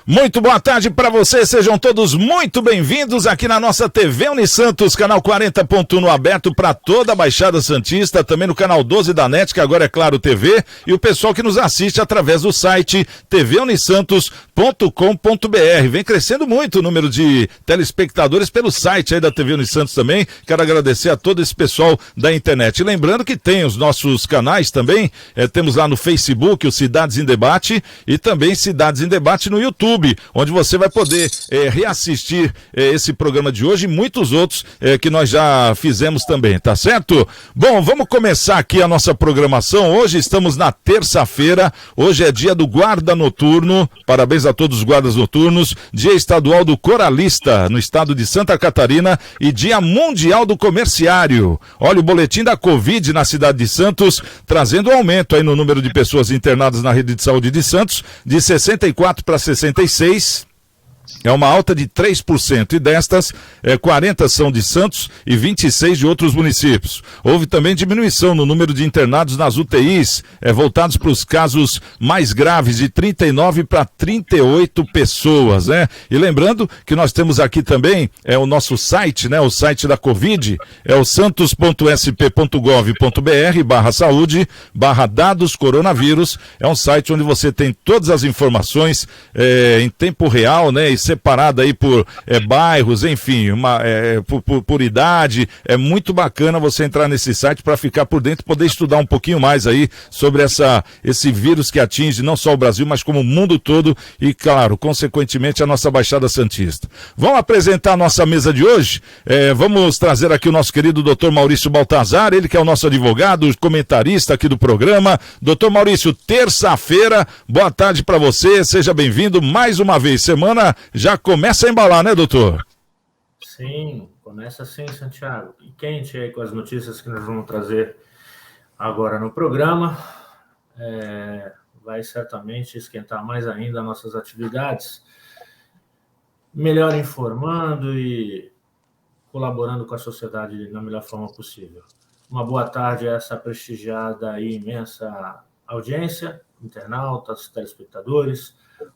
Muito boa tarde para vocês, sejam todos muito bem-vindos aqui na nossa TV Unisantos, canal 40.1 no aberto para toda a Baixada Santista, também no canal 12 da NET, que agora é Claro TV, e o pessoal que nos assiste através do site tvunisantos.com.br. Vem crescendo muito o número de telespectadores pelo site aí da TV Unisantos também. Quero agradecer a todo esse pessoal da internet. E lembrando que tem os nossos canais também, temos lá no Facebook o Cidades em Debate e também Cidades em Debate no YouTube, onde você vai poder reassistir esse programa de hoje e muitos outros que nós já fizemos também, tá certo? Bom, vamos começar aqui a nossa programação. Hoje estamos na terça-feira, hoje é dia do guarda noturno, parabéns a todos os guardas noturnos, dia estadual do coralista no estado de Santa Catarina e dia mundial do comerciário. Olha o boletim da Covid na cidade de Santos, trazendo um aumento aí no número de pessoas internadas na rede de saúde de Santos, de 64 para 66, é uma alta de 3%, e destas, 40 são de Santos e 26 de outros municípios. Houve também diminuição no número de internados nas UTIs, voltados para os casos mais graves, de 39 para 38 pessoas, né? E lembrando que nós temos aqui também o nosso site, né? O site da Covid, é o santos.sp.gov.br/saúde/dados coronavírus. É um site onde você tem todas as informações em tempo real, né? E separada aí por bairros, enfim, por idade. É muito bacana você entrar nesse site para ficar por dentro, poder estudar um pouquinho mais aí sobre esse vírus que atinge não só o Brasil, mas como o mundo todo e, claro, consequentemente, a nossa Baixada Santista. Vamos apresentar a nossa mesa de hoje? Vamos trazer aqui o nosso querido Dr. Maurício Baltazar, ele que é o nosso advogado, comentarista aqui do programa. Dr. Maurício, terça-feira, boa tarde para você, seja bem-vindo mais uma vez. Semana já começa a embalar, né, doutor? Sim, começa sim, Santiago. E quente aí com as notícias que nós vamos trazer agora no programa. Vai certamente esquentar mais ainda nossas atividades, melhor informando e colaborando com a sociedade da melhor forma possível. Uma boa tarde a essa prestigiada e imensa audiência, internautas, telespectadores,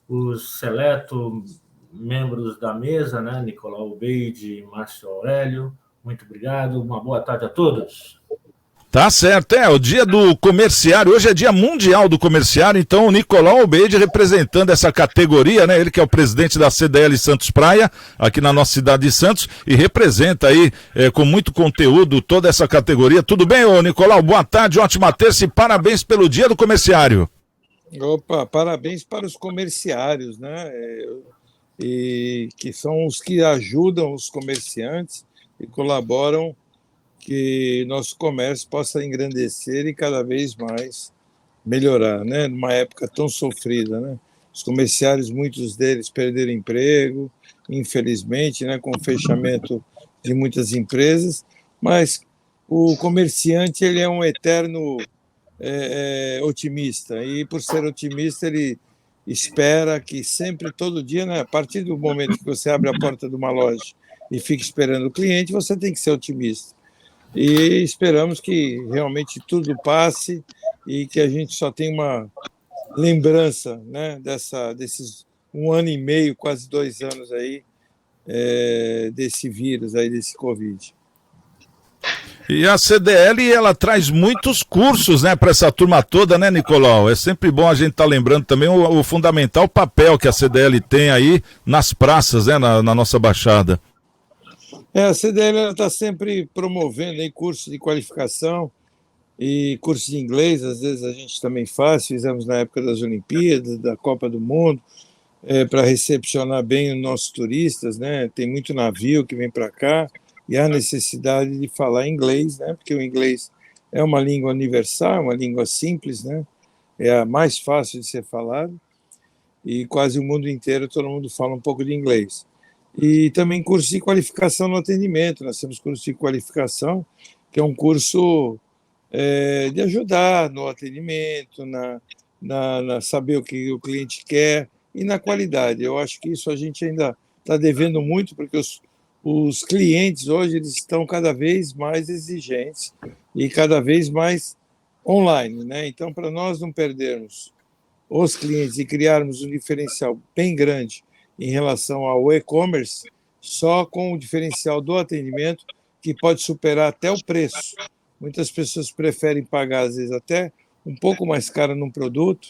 os seletos membros da mesa, né? Nicolau Obeide e Márcio Aurélio, muito obrigado, uma boa tarde a todos. Tá certo, o dia do comerciário, hoje é dia mundial do comerciário, então o Nicolau Obeide representando essa categoria, né, ele que é o presidente da CDL Santos Praia, aqui na nossa cidade de Santos, e representa aí com muito conteúdo toda essa categoria. Tudo bem, ô Nicolau? Boa tarde, ótima terça e parabéns pelo dia do comerciário. Opa, parabéns para os comerciários, né, e que são os que ajudam os comerciantes e colaboram que nosso comércio possa engrandecer e cada vez mais melhorar, né? Numa época tão sofrida, né? Os comerciários, muitos deles perderam emprego, infelizmente, né? Com o fechamento de muitas empresas, mas o comerciante ele é um eterno otimista, e por ser otimista ele espera que sempre, todo dia, né? A partir do momento que você abre a porta de uma loja e fica esperando o cliente, você tem que ser otimista. E esperamos que realmente tudo passe e que a gente só tenha uma lembrança, né, desses 1 ano e meio, quase 2 anos aí, desse vírus, aí, desse Covid. E a CDL, ela traz muitos cursos, né, para essa turma toda, né, Nicolau? É sempre bom a gente estar lembrando também o fundamental papel que a CDL tem aí nas praças, né, na nossa Baixada. A CDL está sempre promovendo aí cursos de qualificação e cursos de inglês, às vezes a gente também fizemos na época das Olimpíadas, da Copa do Mundo, para recepcionar bem os nossos turistas, né? Tem muito navio que vem para cá e há necessidade de falar inglês, né? Porque o inglês é uma língua universal, uma língua simples, né? É a mais fácil de ser falada e quase o mundo inteiro todo mundo fala um pouco de inglês. E também curso de qualificação no atendimento. Nós temos curso de qualificação, que é um curso de ajudar no atendimento, na saber o que o cliente quer e na qualidade. Eu acho que isso a gente ainda está devendo muito, porque os clientes hoje eles estão cada vez mais exigentes e cada vez mais online, né? Então, para nós não perdermos os clientes e criarmos um diferencial bem grande em relação ao e-commerce, só com o diferencial do atendimento, que pode superar até o preço. Muitas pessoas preferem pagar, às vezes, até um pouco mais caro num produto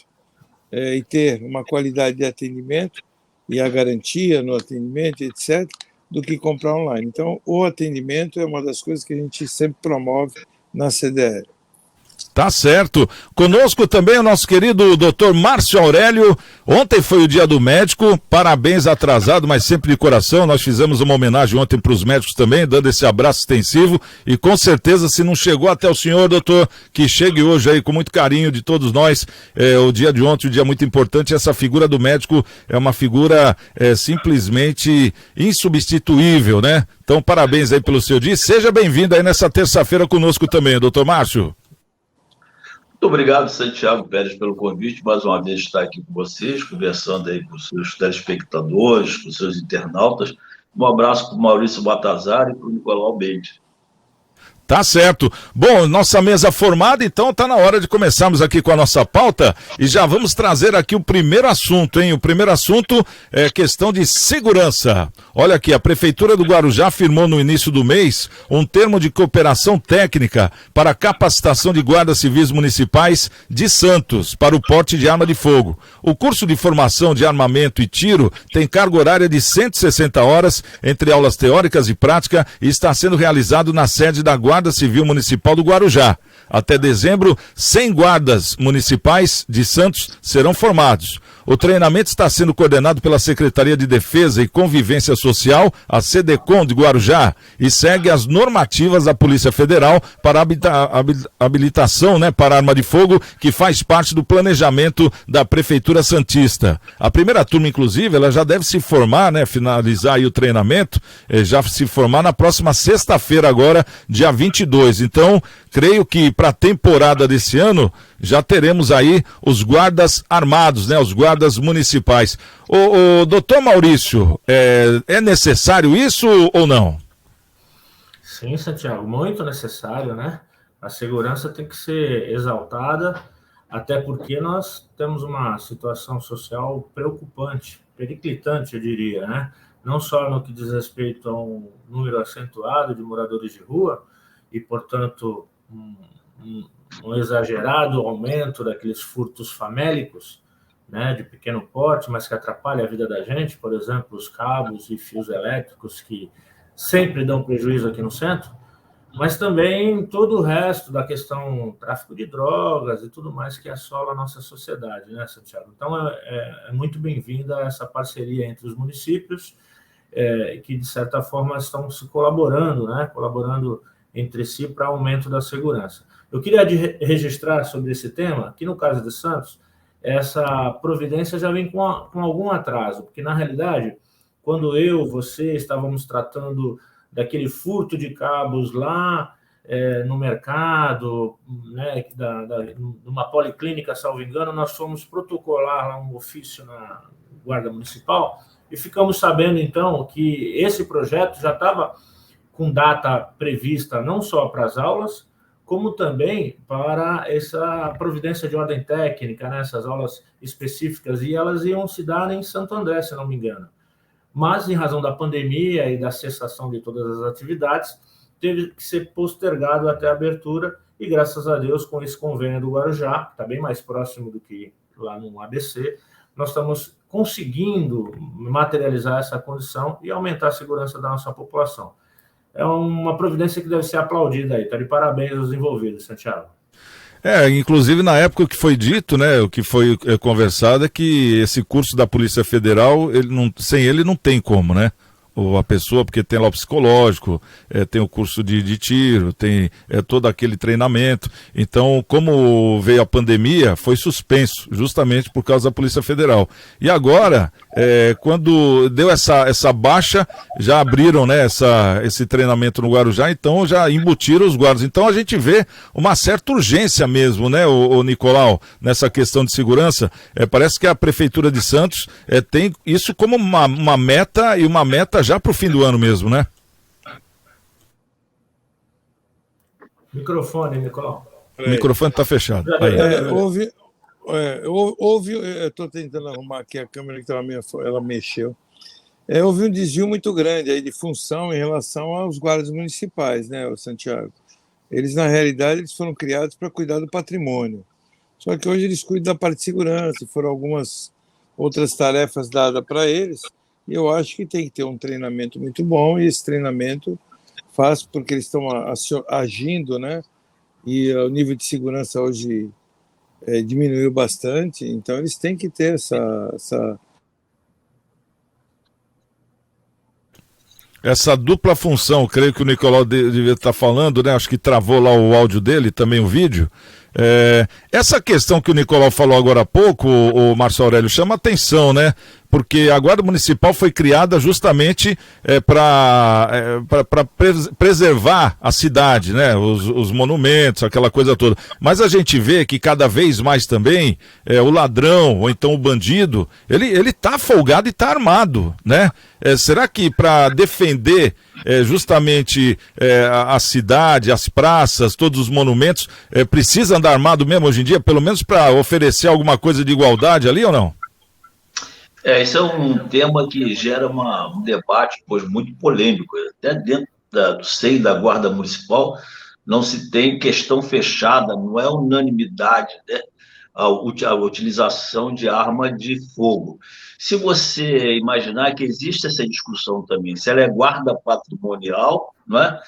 e ter uma qualidade de atendimento e a garantia no atendimento, etc., do que comprar online. Então, o atendimento é uma das coisas que a gente sempre promove na CDL. Tá certo. Conosco também o nosso querido Dr. Márcio Aurélio. Ontem foi o dia do médico, parabéns atrasado, mas sempre de coração. Nós fizemos uma homenagem ontem para os médicos também, dando esse abraço extensivo, e com certeza, se não chegou até o senhor, doutor, que chegue hoje aí com muito carinho de todos nós. O dia de ontem, um dia muito importante. Essa figura do médico é uma figura simplesmente insubstituível, né? Então, parabéns aí pelo seu dia. Seja bem-vindo aí nessa terça-feira conosco também, doutor Márcio. Muito obrigado, Santiago Pérez, pelo convite. Mais uma vez estar aqui com vocês, conversando aí com os seus telespectadores, com os seus internautas. Um abraço para o Maurício Batazar e para o Nicolau Beide. Tá certo. Bom, nossa mesa formada, então tá na hora de começarmos aqui com a nossa pauta e já vamos trazer aqui o primeiro assunto, hein? O primeiro assunto é questão de segurança. Olha aqui, a Prefeitura do Guarujá firmou no início do mês um termo de cooperação técnica para a capacitação de guardas civis municipais de Santos para o porte de arma de fogo. O curso de formação de armamento e tiro tem carga horária de 160 horas entre aulas teóricas e prática e está sendo realizado na sede da Guarda Civil Municipal do Guarujá. Até dezembro, 100 guardas municipais de Santos serão formados. O treinamento está sendo coordenado pela Secretaria de Defesa e Convivência Social, a SEDECOM de Guarujá, e segue as normativas da Polícia Federal para habilitação, né, para arma de fogo, que faz parte do planejamento da Prefeitura Santista. A primeira turma, inclusive, ela já deve se formar, né, finalizar aí o treinamento, já se formar na próxima sexta-feira agora, dia 22. Então, creio que para a temporada desse ano, já teremos aí os guardas armados, né, os guardas municipais. O doutor Maurício, é necessário isso ou não? Sim, Santiago, muito necessário, né? A segurança tem que ser exaltada, até porque nós temos uma situação social preocupante, periclitante, eu diria, né? Não só no que diz respeito a um número acentuado de moradores de rua e, portanto, um exagerado aumento daqueles furtos famélicos, né, de pequeno porte, mas que atrapalha a vida da gente, por exemplo, os cabos e fios elétricos que sempre dão prejuízo aqui no centro, mas também todo o resto da questão tráfico de drogas e tudo mais que assola a nossa sociedade, né, Santiago? Então, é muito bem-vinda essa parceria entre os municípios, que, de certa forma, estão se colaborando, né, colaborando entre si para aumento da segurança. Eu queria registrar sobre esse tema que, no caso de Santos, essa providência já vem com algum atraso, porque, na realidade, quando você estávamos tratando daquele furto de cabos lá no mercado, né, numa policlínica, salvo engano, nós fomos protocolar lá um ofício na Guarda Municipal e ficamos sabendo, então, que esse projeto já estava com data prevista não só para as aulas, como também para essa providência de ordem técnica, né, essas aulas específicas, e elas iam se dar em Santo André, se não me engano. Mas, em razão da pandemia e da cessação de todas as atividades, teve que ser postergado até a abertura, e graças a Deus, com esse convênio do Guarujá, que está bem mais próximo do que lá no ABC, nós estamos conseguindo materializar essa condição e aumentar a segurança da nossa população. É uma providência que deve ser aplaudida aí. Tá de parabéns aos envolvidos, Santiago. Inclusive na época que foi dito, né, o que foi conversado é que esse curso da Polícia Federal, sem ele não tem como, né? Ou a pessoa, porque tem lá o psicológico, tem o curso de tiro, tem todo aquele treinamento. Então, como veio a pandemia, foi suspenso, justamente por causa da Polícia Federal. E agora, quando deu essa baixa, já abriram, né, esse treinamento no Guarujá, então já embutiram os guardas. Então a gente vê uma certa urgência mesmo, né, o Nicolau, nessa questão de segurança. Parece que a Prefeitura de Santos tem isso como uma meta, e uma meta já para o fim do ano mesmo, né? Microfone, Nicolau. O microfone está fechado. Aí. Eu estou tentando arrumar aqui a câmera que ela mexeu. Houve um desvio muito grande aí de função em relação aos guardas municipais, né, o Santiago? Eles, na realidade, eles foram criados para cuidar do patrimônio. Só que hoje eles cuidam da parte de segurança, foram algumas outras tarefas dadas para eles, e eu acho que tem que ter um treinamento muito bom, e esse treinamento faz porque eles estão agindo, né? E o nível de segurança hoje diminuiu bastante, então eles têm que ter essa dupla função, creio que o Nicolau devia estar falando, né? Acho que travou lá o áudio dele, também o vídeo. Essa questão que o Nicolau falou agora há pouco, o Márcio Aurélio, chama atenção, né? Porque a Guarda Municipal foi criada justamente para preservar a cidade, né? Os monumentos, aquela coisa toda. Mas a gente vê que cada vez mais também o ladrão ou então o bandido, ele tá folgado e tá armado, né? Será que para defender justamente a cidade, as praças, todos os monumentos, precisa andar armado mesmo hoje em dia, pelo menos para oferecer alguma coisa de igualdade ali ou não? Esse é um tema que gera um debate, pois, muito polêmico. Até dentro do seio da Guarda Municipal não se tem questão fechada, não é unanimidade, né, a utilização de arma de fogo. Se você imaginar que existe essa discussão também, se ela é guarda patrimonial, não é?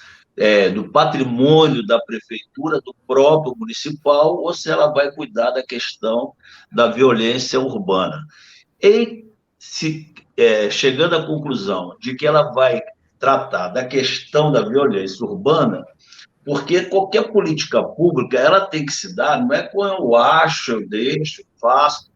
Do patrimônio da prefeitura, do próprio municipal, ou se ela vai cuidar da questão da violência urbana. Chegando à conclusão de que ela vai tratar da questão da violência urbana, porque qualquer política pública ela tem que se dar, não é com eu acho, eu deixo, faço,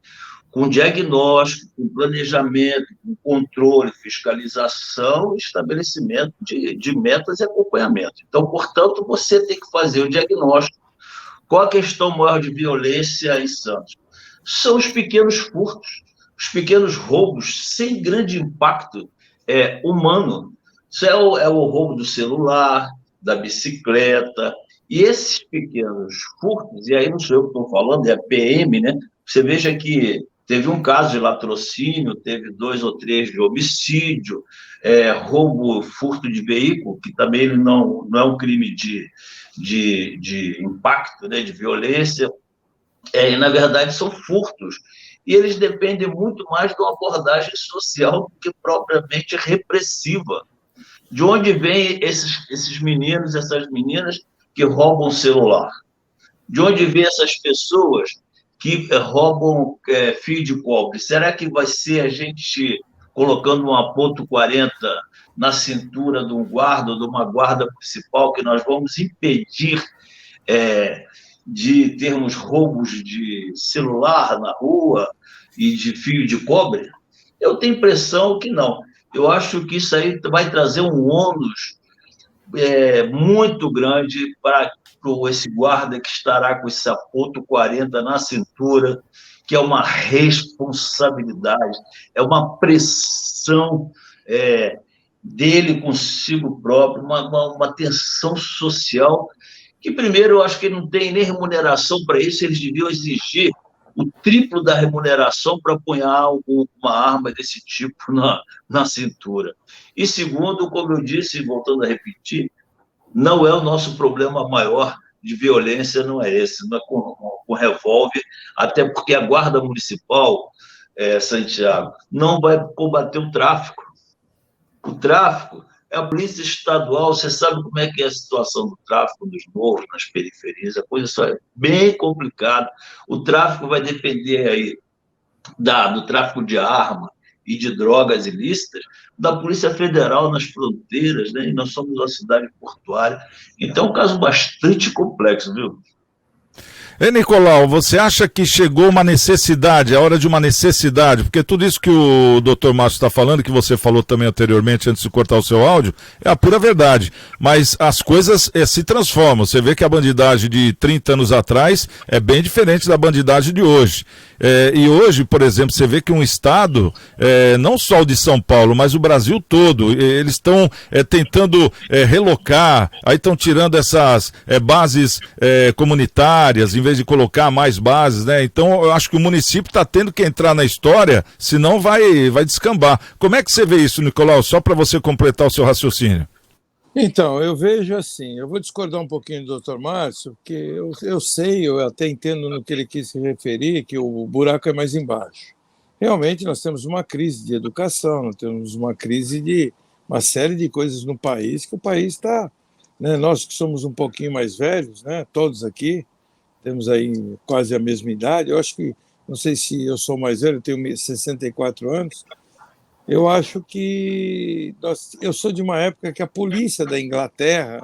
com diagnóstico, com planejamento, com controle, fiscalização e estabelecimento de metas e acompanhamento. Então, portanto, você tem que fazer o diagnóstico. Qual a questão maior de violência em Santos? São os pequenos furtos, os pequenos roubos sem grande impacto humano. Isso é o roubo do celular, da bicicleta, e esses pequenos furtos, e aí não sou eu que estou falando, é a PM, né? Você veja que teve um caso de latrocínio, teve 2 ou 3 de homicídio, roubo, furto de veículo, que também não é um crime de impacto, né, de violência, e na verdade são furtos, e eles dependem muito mais de uma abordagem social do que propriamente repressiva. De onde vêm esses meninos, essas meninas que roubam celular? De onde vêm essas pessoas que roubam fio de cobre? Será que vai ser a gente colocando uma .40 na cintura de um guarda ou de uma guarda municipal que nós vamos impedir de termos roubos de celular na rua e de fio de cobre? Eu tenho a impressão que não. Eu acho que isso aí vai trazer um ônus muito grande para esse guarda que estará com esse aponto 40 na cintura, que é uma responsabilidade, é uma pressão dele consigo próprio, uma tensão social, que primeiro eu acho que não tem nem remuneração para isso, eles deviam exigir o triplo da remuneração para apunhar uma arma desse tipo na cintura. E segundo, como eu disse, voltando a repetir, não é o nosso problema maior de violência, não é esse, não é com revólver, até porque a Guarda Municipal, Santiago, não vai combater o tráfico. O tráfico é a polícia estadual, você sabe como é que é a situação do tráfico nos morros, nas periferias, a coisa só é bem complicada. O tráfico vai depender aí do tráfico de arma e de drogas ilícitas da Polícia Federal nas fronteiras, né? E nós somos uma cidade portuária. Então é um caso bastante complexo, viu? Ei, Nicolau, você acha que chegou uma necessidade, a hora de uma necessidade? Porque tudo isso que o Dr. Márcio está falando, que você falou também anteriormente, antes de cortar o seu áudio, é a pura verdade. Mas as coisas se transformam. Você vê que a bandidagem de 30 anos atrás é bem diferente da bandidagem de hoje. E hoje, por exemplo, você vê que um estado, não só o de São Paulo, mas o Brasil todo, eles estão tentando relocar, aí estão tirando essas bases comunitárias, em vez de colocar mais bases, né? Então eu acho que o município está tendo que entrar na história, senão vai descambar. Como é que você vê isso, Nicolau? Só para você completar o seu raciocínio. Então, eu vejo assim, eu vou discordar um pouquinho do Dr. Márcio, porque eu sei, eu até entendo no que ele quis se referir, que o buraco é mais embaixo. Realmente nós temos uma crise de educação, nós temos uma crise de uma série de coisas no país, que o país está, né, nós que somos um pouquinho mais velhos, né, todos aqui, temos aí quase a mesma idade, eu acho que, não sei se eu sou mais velho, eu tenho 64 anos, eu acho que eu sou de uma época que a polícia da Inglaterra,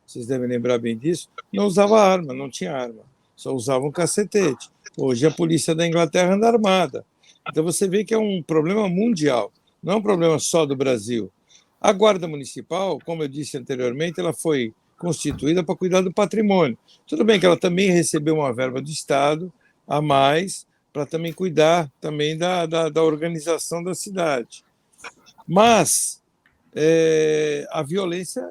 vocês devem lembrar bem disso, não usava arma, não tinha arma, só usava um cacetete. Hoje a polícia da Inglaterra anda armada. Então você vê que é um problema mundial, não é um problema só do Brasil. A Guarda Municipal, como eu disse anteriormente, ela foi constituída para cuidar do patrimônio. Tudo bem que ela também recebeu uma verba do Estado a mais, para também cuidar também da organização da cidade. Mas a violência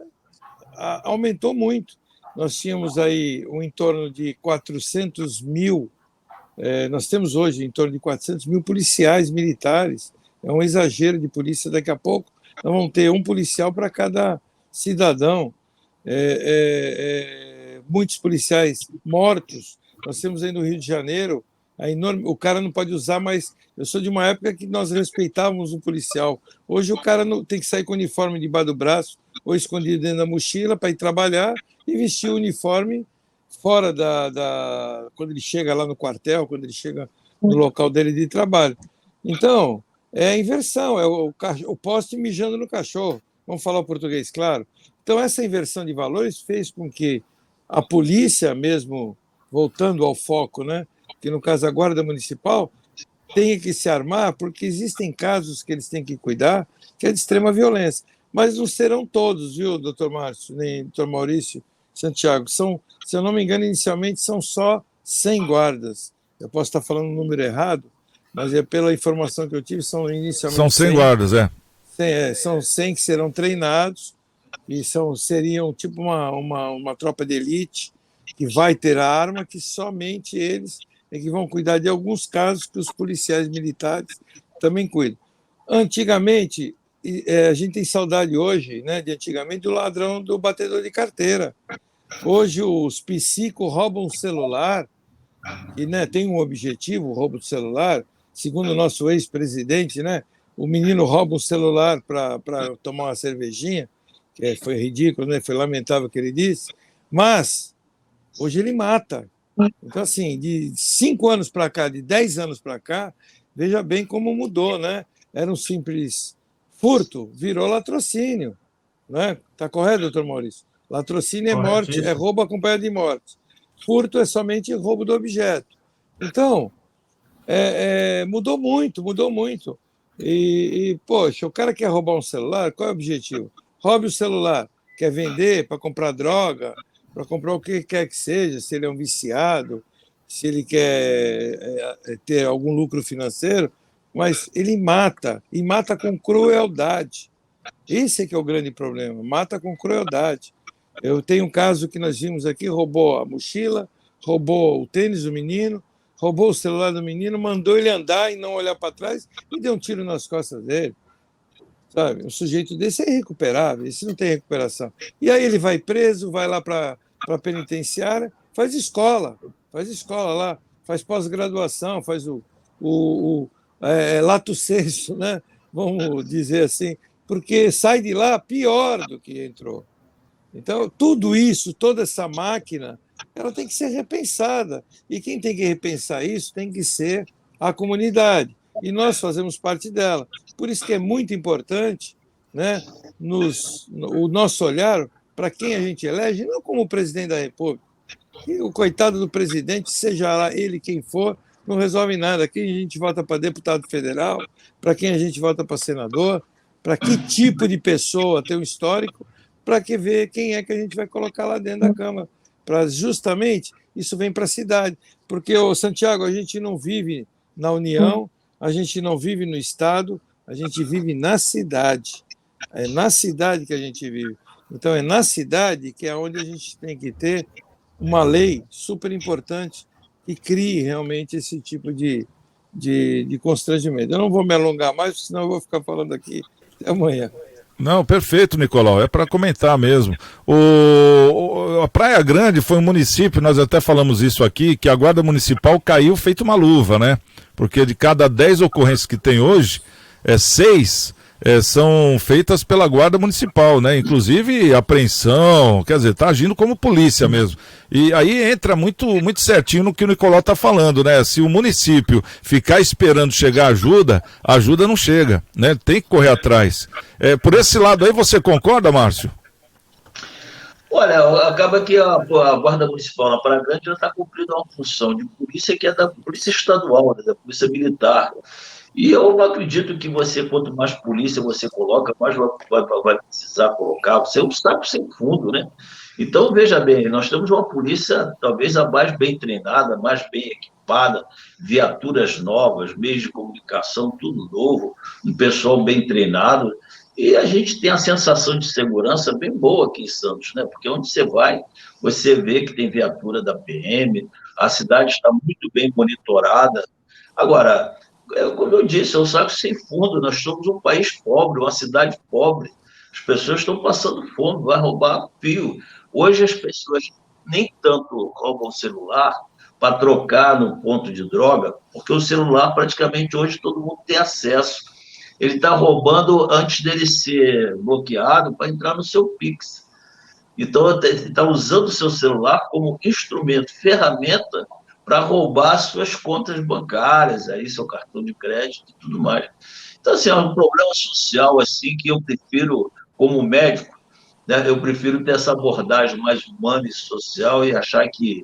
aumentou muito. Nós tínhamos aí em torno de 400 mil, nós temos hoje em torno de 400 mil policiais militares, é um exagero de polícia, daqui a pouco nós vamos ter um policial para cada cidadão, muitos policiais mortos, nós temos aí no Rio de Janeiro, o cara não pode usar mais. Eu sou de uma época que nós respeitávamos o policial. Hoje o cara não, tem que sair com o uniforme debaixo do braço ou escondido dentro da mochila para ir trabalhar e vestir o uniforme fora quando ele chega lá no quartel, quando ele chega no local dele de trabalho. Então, é a inversão, é o poste mijando no cachorro. Vamos falar o português, claro. Então, essa inversão de valores fez com que a polícia mesmo, voltando ao foco, né, que no caso a Guarda Municipal, tem que se armar, porque existem casos que eles têm que cuidar, que é de extrema violência. Mas não serão todos, viu, doutor Márcio, nem doutor Maurício Santiago. Se eu não me engano, inicialmente são só 100 guardas. Eu posso estar falando um número errado, mas pela informação que eu tive, são inicialmente São 100 guardas, são 100 que serão treinados, e seriam tipo uma tropa de elite, que vai ter a arma, que somente eles que vão cuidar de alguns casos que os policiais militares também cuidam. Antigamente, a gente tem saudade hoje, né, de antigamente, do ladrão, do batedor de carteira. Hoje os psicos roubam o celular, e né, tem um objetivo, o roubo do celular, segundo o nosso ex-presidente, né, o menino rouba um celular para tomar uma cervejinha, que foi ridículo, né, foi lamentável o que ele disse, mas hoje ele mata. Então, assim, de 5 anos para cá, de 10 anos para cá, veja bem como mudou, né? Era um simples furto, virou latrocínio. Né? Está correto, doutor Maurício? Latrocínio é morte, é roubo acompanhado de morte. Furto é somente roubo do objeto. Então, mudou muito, mudou muito. Poxa, o cara quer roubar um celular, qual é o objetivo? Roube o celular, quer vender para comprar droga, para comprar o que quer que seja, se ele é um viciado, se ele quer ter algum lucro financeiro, mas ele mata, e mata com crueldade. Esse é que é o grande problema, mata com crueldade. Eu tenho um caso que nós vimos aqui, roubou a mochila, roubou o tênis do menino, roubou o celular do menino, mandou ele andar e não olhar para trás e deu um tiro nas costas dele. Sabe? Um sujeito desse é irrecuperável, esse não tem recuperação. E aí ele vai preso, vai lá para a penitenciária, faz escola lá, faz pós-graduação, faz o lato sensu, né? Vamos dizer assim, porque sai de lá pior do que entrou. Então, tudo isso, toda essa máquina, ela tem que ser repensada. E quem tem que repensar isso tem que ser a comunidade. E nós fazemos parte dela. Por isso que é muito importante, né, o nosso olhar para quem a gente elege, não como presidente da República, E o coitado do presidente, seja lá ele quem for, não resolve nada. Aqui a gente vota para deputado federal, para quem a gente vota para senador, para que tipo de pessoa tem um histórico, para que ver quem é que a gente vai colocar lá dentro da Câmara. Para justamente isso vem para a cidade. Porque, Santiago, a gente não vive na União, a gente não vive no Estado, a gente vive na cidade. É na cidade que a gente vive. Então, é na cidade que é onde a gente tem que ter uma lei super importante que crie realmente esse tipo de constrangimento. Eu não vou me alongar mais, senão eu vou ficar falando aqui até amanhã. Não, perfeito, Nicolau, é para comentar mesmo. A Praia Grande foi um município, nós até falamos isso aqui, que a Guarda Municipal caiu feito uma luva, né? Porque de cada 10 ocorrências que tem hoje, 6 são feitas pela Guarda Municipal, né? Inclusive apreensão, quer dizer, tá agindo como polícia mesmo. E aí entra muito certinho no que o Nicolau tá falando, né? Se o município ficar esperando chegar a ajuda não chega, né? Tem que correr atrás. Por esse lado aí você concorda, Márcio? Olha, acaba que a Guarda Municipal na Praia Grande já está cumprindo uma função de polícia que é da Polícia Estadual, né? Da Polícia Militar. E eu acredito que quanto mais polícia você coloca, mais vai precisar colocar. Você é um saco sem fundo, né? Então, veja bem, nós temos uma polícia talvez a mais bem treinada, mais bem equipada, viaturas novas, meios de comunicação, tudo novo, um pessoal bem treinado. E a gente tem a sensação de segurança bem boa aqui em Santos, né? Porque onde você vai, você vê que tem viatura da PM, a cidade está muito bem monitorada. Agora, como eu disse, é um saco sem fundo. Nós somos um país pobre, uma cidade pobre. As pessoas estão passando fome, vai roubar fio. Hoje as pessoas nem tanto roubam celular para trocar no ponto de droga, porque o celular praticamente hoje todo mundo tem acesso. Ele está roubando antes dele ser bloqueado para entrar no seu Pix. Então, ele está usando o seu celular como instrumento, ferramenta para roubar suas contas bancárias, aí seu cartão de crédito e tudo mais. Então, assim, é um problema social assim que eu prefiro, como médico, né, eu prefiro ter essa abordagem mais humana e social e achar que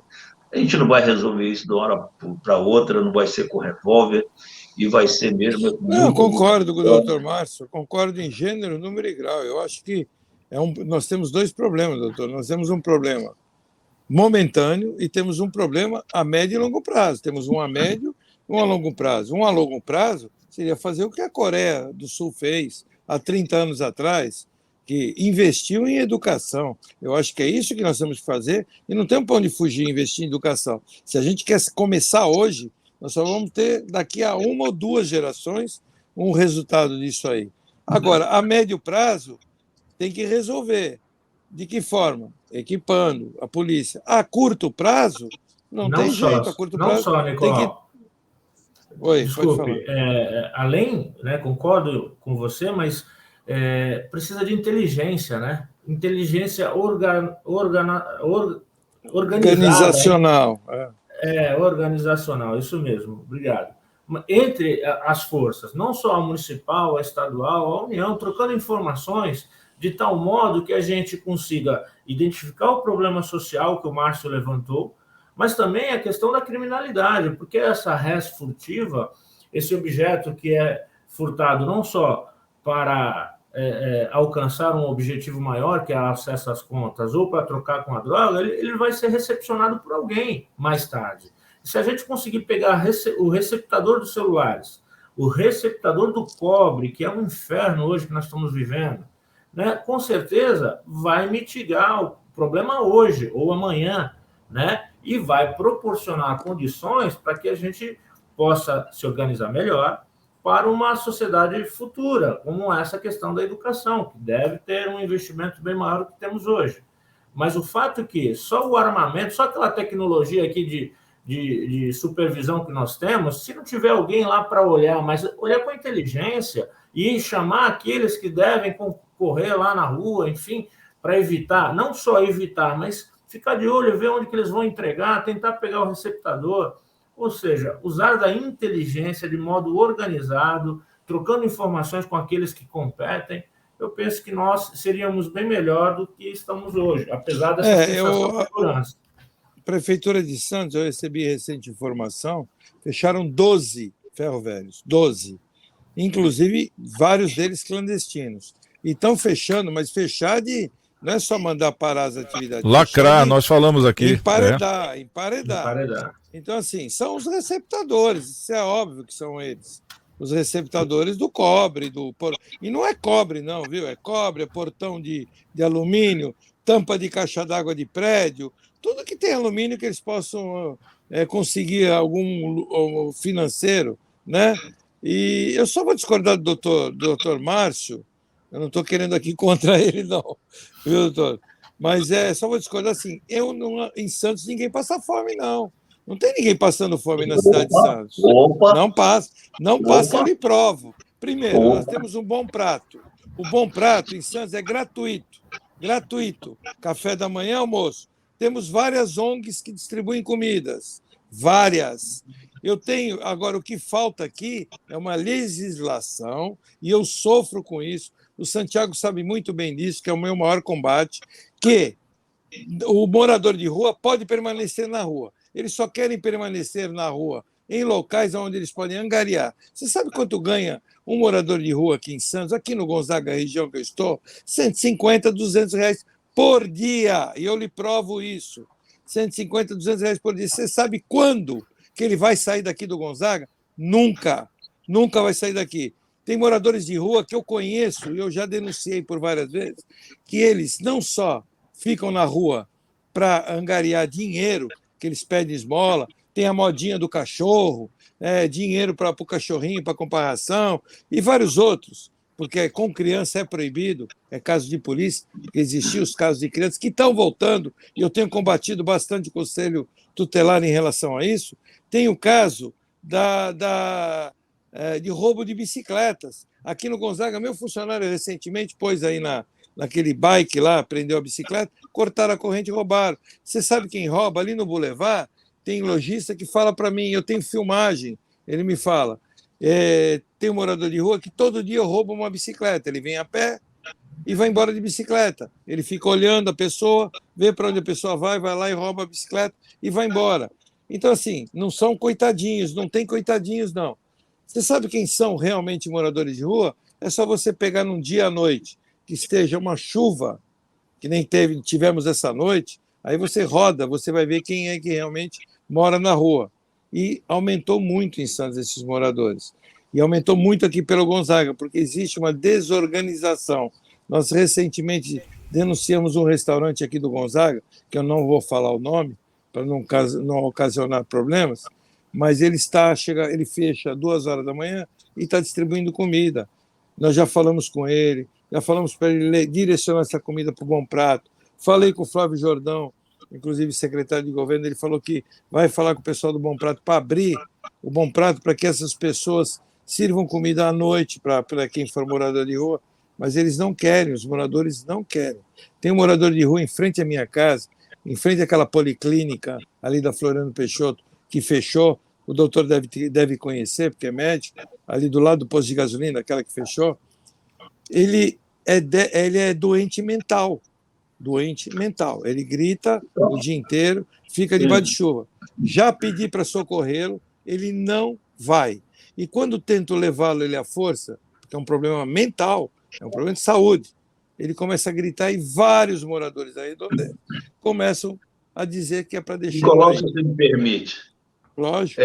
a gente não vai resolver isso de uma hora para outra, não vai ser com revólver e vai ser mesmo... Não, eu concordo com o doutor Márcio, concordo em gênero, número e grau. Eu acho que nós temos dois problemas, doutor. Nós temos um problema momentâneo e temos um problema a médio e longo prazo. Temos um a médio e um a longo prazo. Um a longo prazo seria fazer o que a Coreia do Sul fez há 30 anos atrás, que investiu em educação. Eu acho que é isso que nós temos que fazer e não tem para onde fugir investir em educação. Se a gente quer começar hoje, nós só vamos ter daqui a 1 ou 2 gerações um resultado disso aí. Agora, a médio prazo, tem que resolver. De que forma? Equipando a polícia. A curto prazo, não tem jeito. A curto prazo, só, Nicolau. Tem que... Oi, desculpe, além, né, concordo com você, mas precisa de inteligência, né? Inteligência organizacional. Organizacional, isso mesmo, obrigado. Entre as forças, não só a municipal, a estadual, a União, trocando informações de tal modo que a gente consiga identificar o problema social que o Márcio levantou, mas também a questão da criminalidade, porque essa res furtiva, esse objeto que é furtado não só para alcançar um objetivo maior, que é acesso às contas, ou para trocar com a droga, ele vai ser recepcionado por alguém mais tarde. E se a gente conseguir pegar o receptador dos celulares, o receptador do cobre, que é um inferno hoje que nós estamos vivendo, né, com certeza vai mitigar o problema hoje ou amanhã, né, e vai proporcionar condições para que a gente possa se organizar melhor para uma sociedade futura, como essa questão da educação, que deve ter um investimento bem maior do que temos hoje. Mas o fato é que só o armamento, só aquela tecnologia aqui de supervisão que nós temos, se não tiver alguém lá para olhar, mas olhar com inteligência e chamar aqueles que devem concorrer lá na rua, enfim, para evitar, não só evitar, mas ficar de olho, ver onde que eles vão entregar, tentar pegar o receptador, ou seja, usar da inteligência de modo organizado, trocando informações com aqueles que competem. Eu penso que nós seríamos bem melhor do que estamos hoje, apesar dessa sensação de segurança. Prefeitura de Santos, eu recebi recente informação, fecharam 12 ferroviários, 12. Inclusive, vários deles clandestinos. E estão fechando, mas fechar não é só mandar parar as atividades. Lacrar, nós falamos aqui. Emparedar. Emparedar. Então, assim, são os receptadores, isso é óbvio que são eles. Os receptadores do cobre, e não é cobre, não, viu? É cobre, é portão de alumínio, tampa de caixa d'água de prédio, tudo que tem alumínio que eles possam conseguir algum financeiro, né? E eu só vou discordar do doutor Márcio, eu não estou querendo aqui contra ele, não, viu, doutor? Mas só vou discordar assim, em Santos ninguém passa fome, não. Não tem ninguém passando fome na cidade de Santos. Não passa, eu lhe provo. Primeiro, nós temos um bom prato. O bom prato em Santos é gratuito. Café da manhã, almoço. Temos várias ONGs que distribuem comidas. Várias. Agora, o que falta aqui é uma legislação, e eu sofro com isso. O Santiago sabe muito bem disso, que é o meu maior combate, que o morador de rua pode permanecer na rua. Eles só querem permanecer na rua em locais onde eles podem angariar. Você sabe quanto ganha um morador de rua aqui em Santos, aqui no Gonzaga, região que eu estou? 150, 200 reais por dia. E eu lhe provo isso. 150, 200 reais por dia. Você sabe quando que ele vai sair daqui do Gonzaga? Nunca. Nunca vai sair daqui. Tem moradores de rua que eu conheço, e eu já denunciei por várias vezes, que eles não só ficam na rua para angariar dinheiro, que eles pedem esmola, tem a modinha do cachorro, dinheiro para o cachorrinho, para comprar ração, e vários outros, porque com criança é proibido, é caso de polícia, existiam os casos de crianças que estão voltando, e eu tenho combatido bastante o Conselho Tutelar em relação a isso. Tem o caso de roubo de bicicletas. Aqui no Gonzaga, meu funcionário recentemente pôs aí naquele bike lá, prendeu a bicicleta, cortaram a corrente e roubaram. Você sabe quem rouba? Ali no Boulevard, tem lojista que fala para mim, eu tenho filmagem, ele me fala, tem um morador de rua que todo dia rouba uma bicicleta, ele vem a pé e vai embora de bicicleta. Ele fica olhando a pessoa, vê para onde a pessoa vai lá e rouba a bicicleta e vai embora. Então, assim, não são coitadinhos, não tem coitadinhos, não. Você sabe quem são realmente moradores de rua? É só você pegar num dia à noite, que esteja uma chuva, que nem tivemos essa noite, aí você roda, você vai ver quem é que realmente mora na rua. E aumentou muito em Santos esses moradores. E aumentou muito aqui pelo Gonzaga, porque existe uma desorganização. Nós recentemente denunciamos um restaurante aqui do Gonzaga, que eu não vou falar o nome, para não ocasionar problemas, mas ele fecha 2h da manhã e está distribuindo comida. Nós já falamos com ele, já falamos para ele direcionar essa comida para o Bom Prato. Falei com o Flávio Jordão, inclusive secretário de governo, ele falou que vai falar com o pessoal do Bom Prato para abrir o Bom Prato para que essas pessoas sirvam comida à noite para quem for morador de rua, mas eles não querem, os moradores não querem. Tem um morador de rua em frente à minha casa, em frente àquela policlínica ali da Floriano Peixoto, que fechou, o doutor deve conhecer, porque é médico, ali do lado do posto de gasolina, aquela que fechou. Ele é doente mental, ele grita o dia inteiro, fica debaixo de chuva. Já pedi para socorrê-lo, ele não vai. E quando tento levá-lo ele à força, porque é um problema mental, é um problema de saúde, ele começa a gritar e vários moradores da redondeza começam a dizer que é para deixar... Nicolau, se você me permite. Lógico.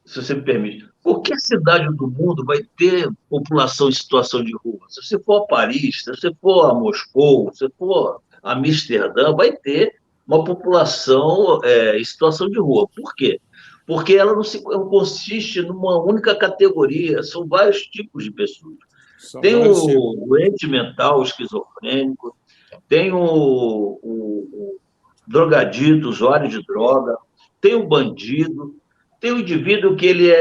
Se você me permite. Por que cidade do mundo vai ter população em situação de rua? Se você for a Paris, se você for a Moscou, se você for a Amsterdã, vai ter uma população em situação de rua. Por quê? Porque ela não consiste numa única categoria, são vários tipos de pessoas. Tem o doente mental, o esquizofrênico, tem o drogadito, usuário de droga, tem o bandido, tem o indivíduo que ele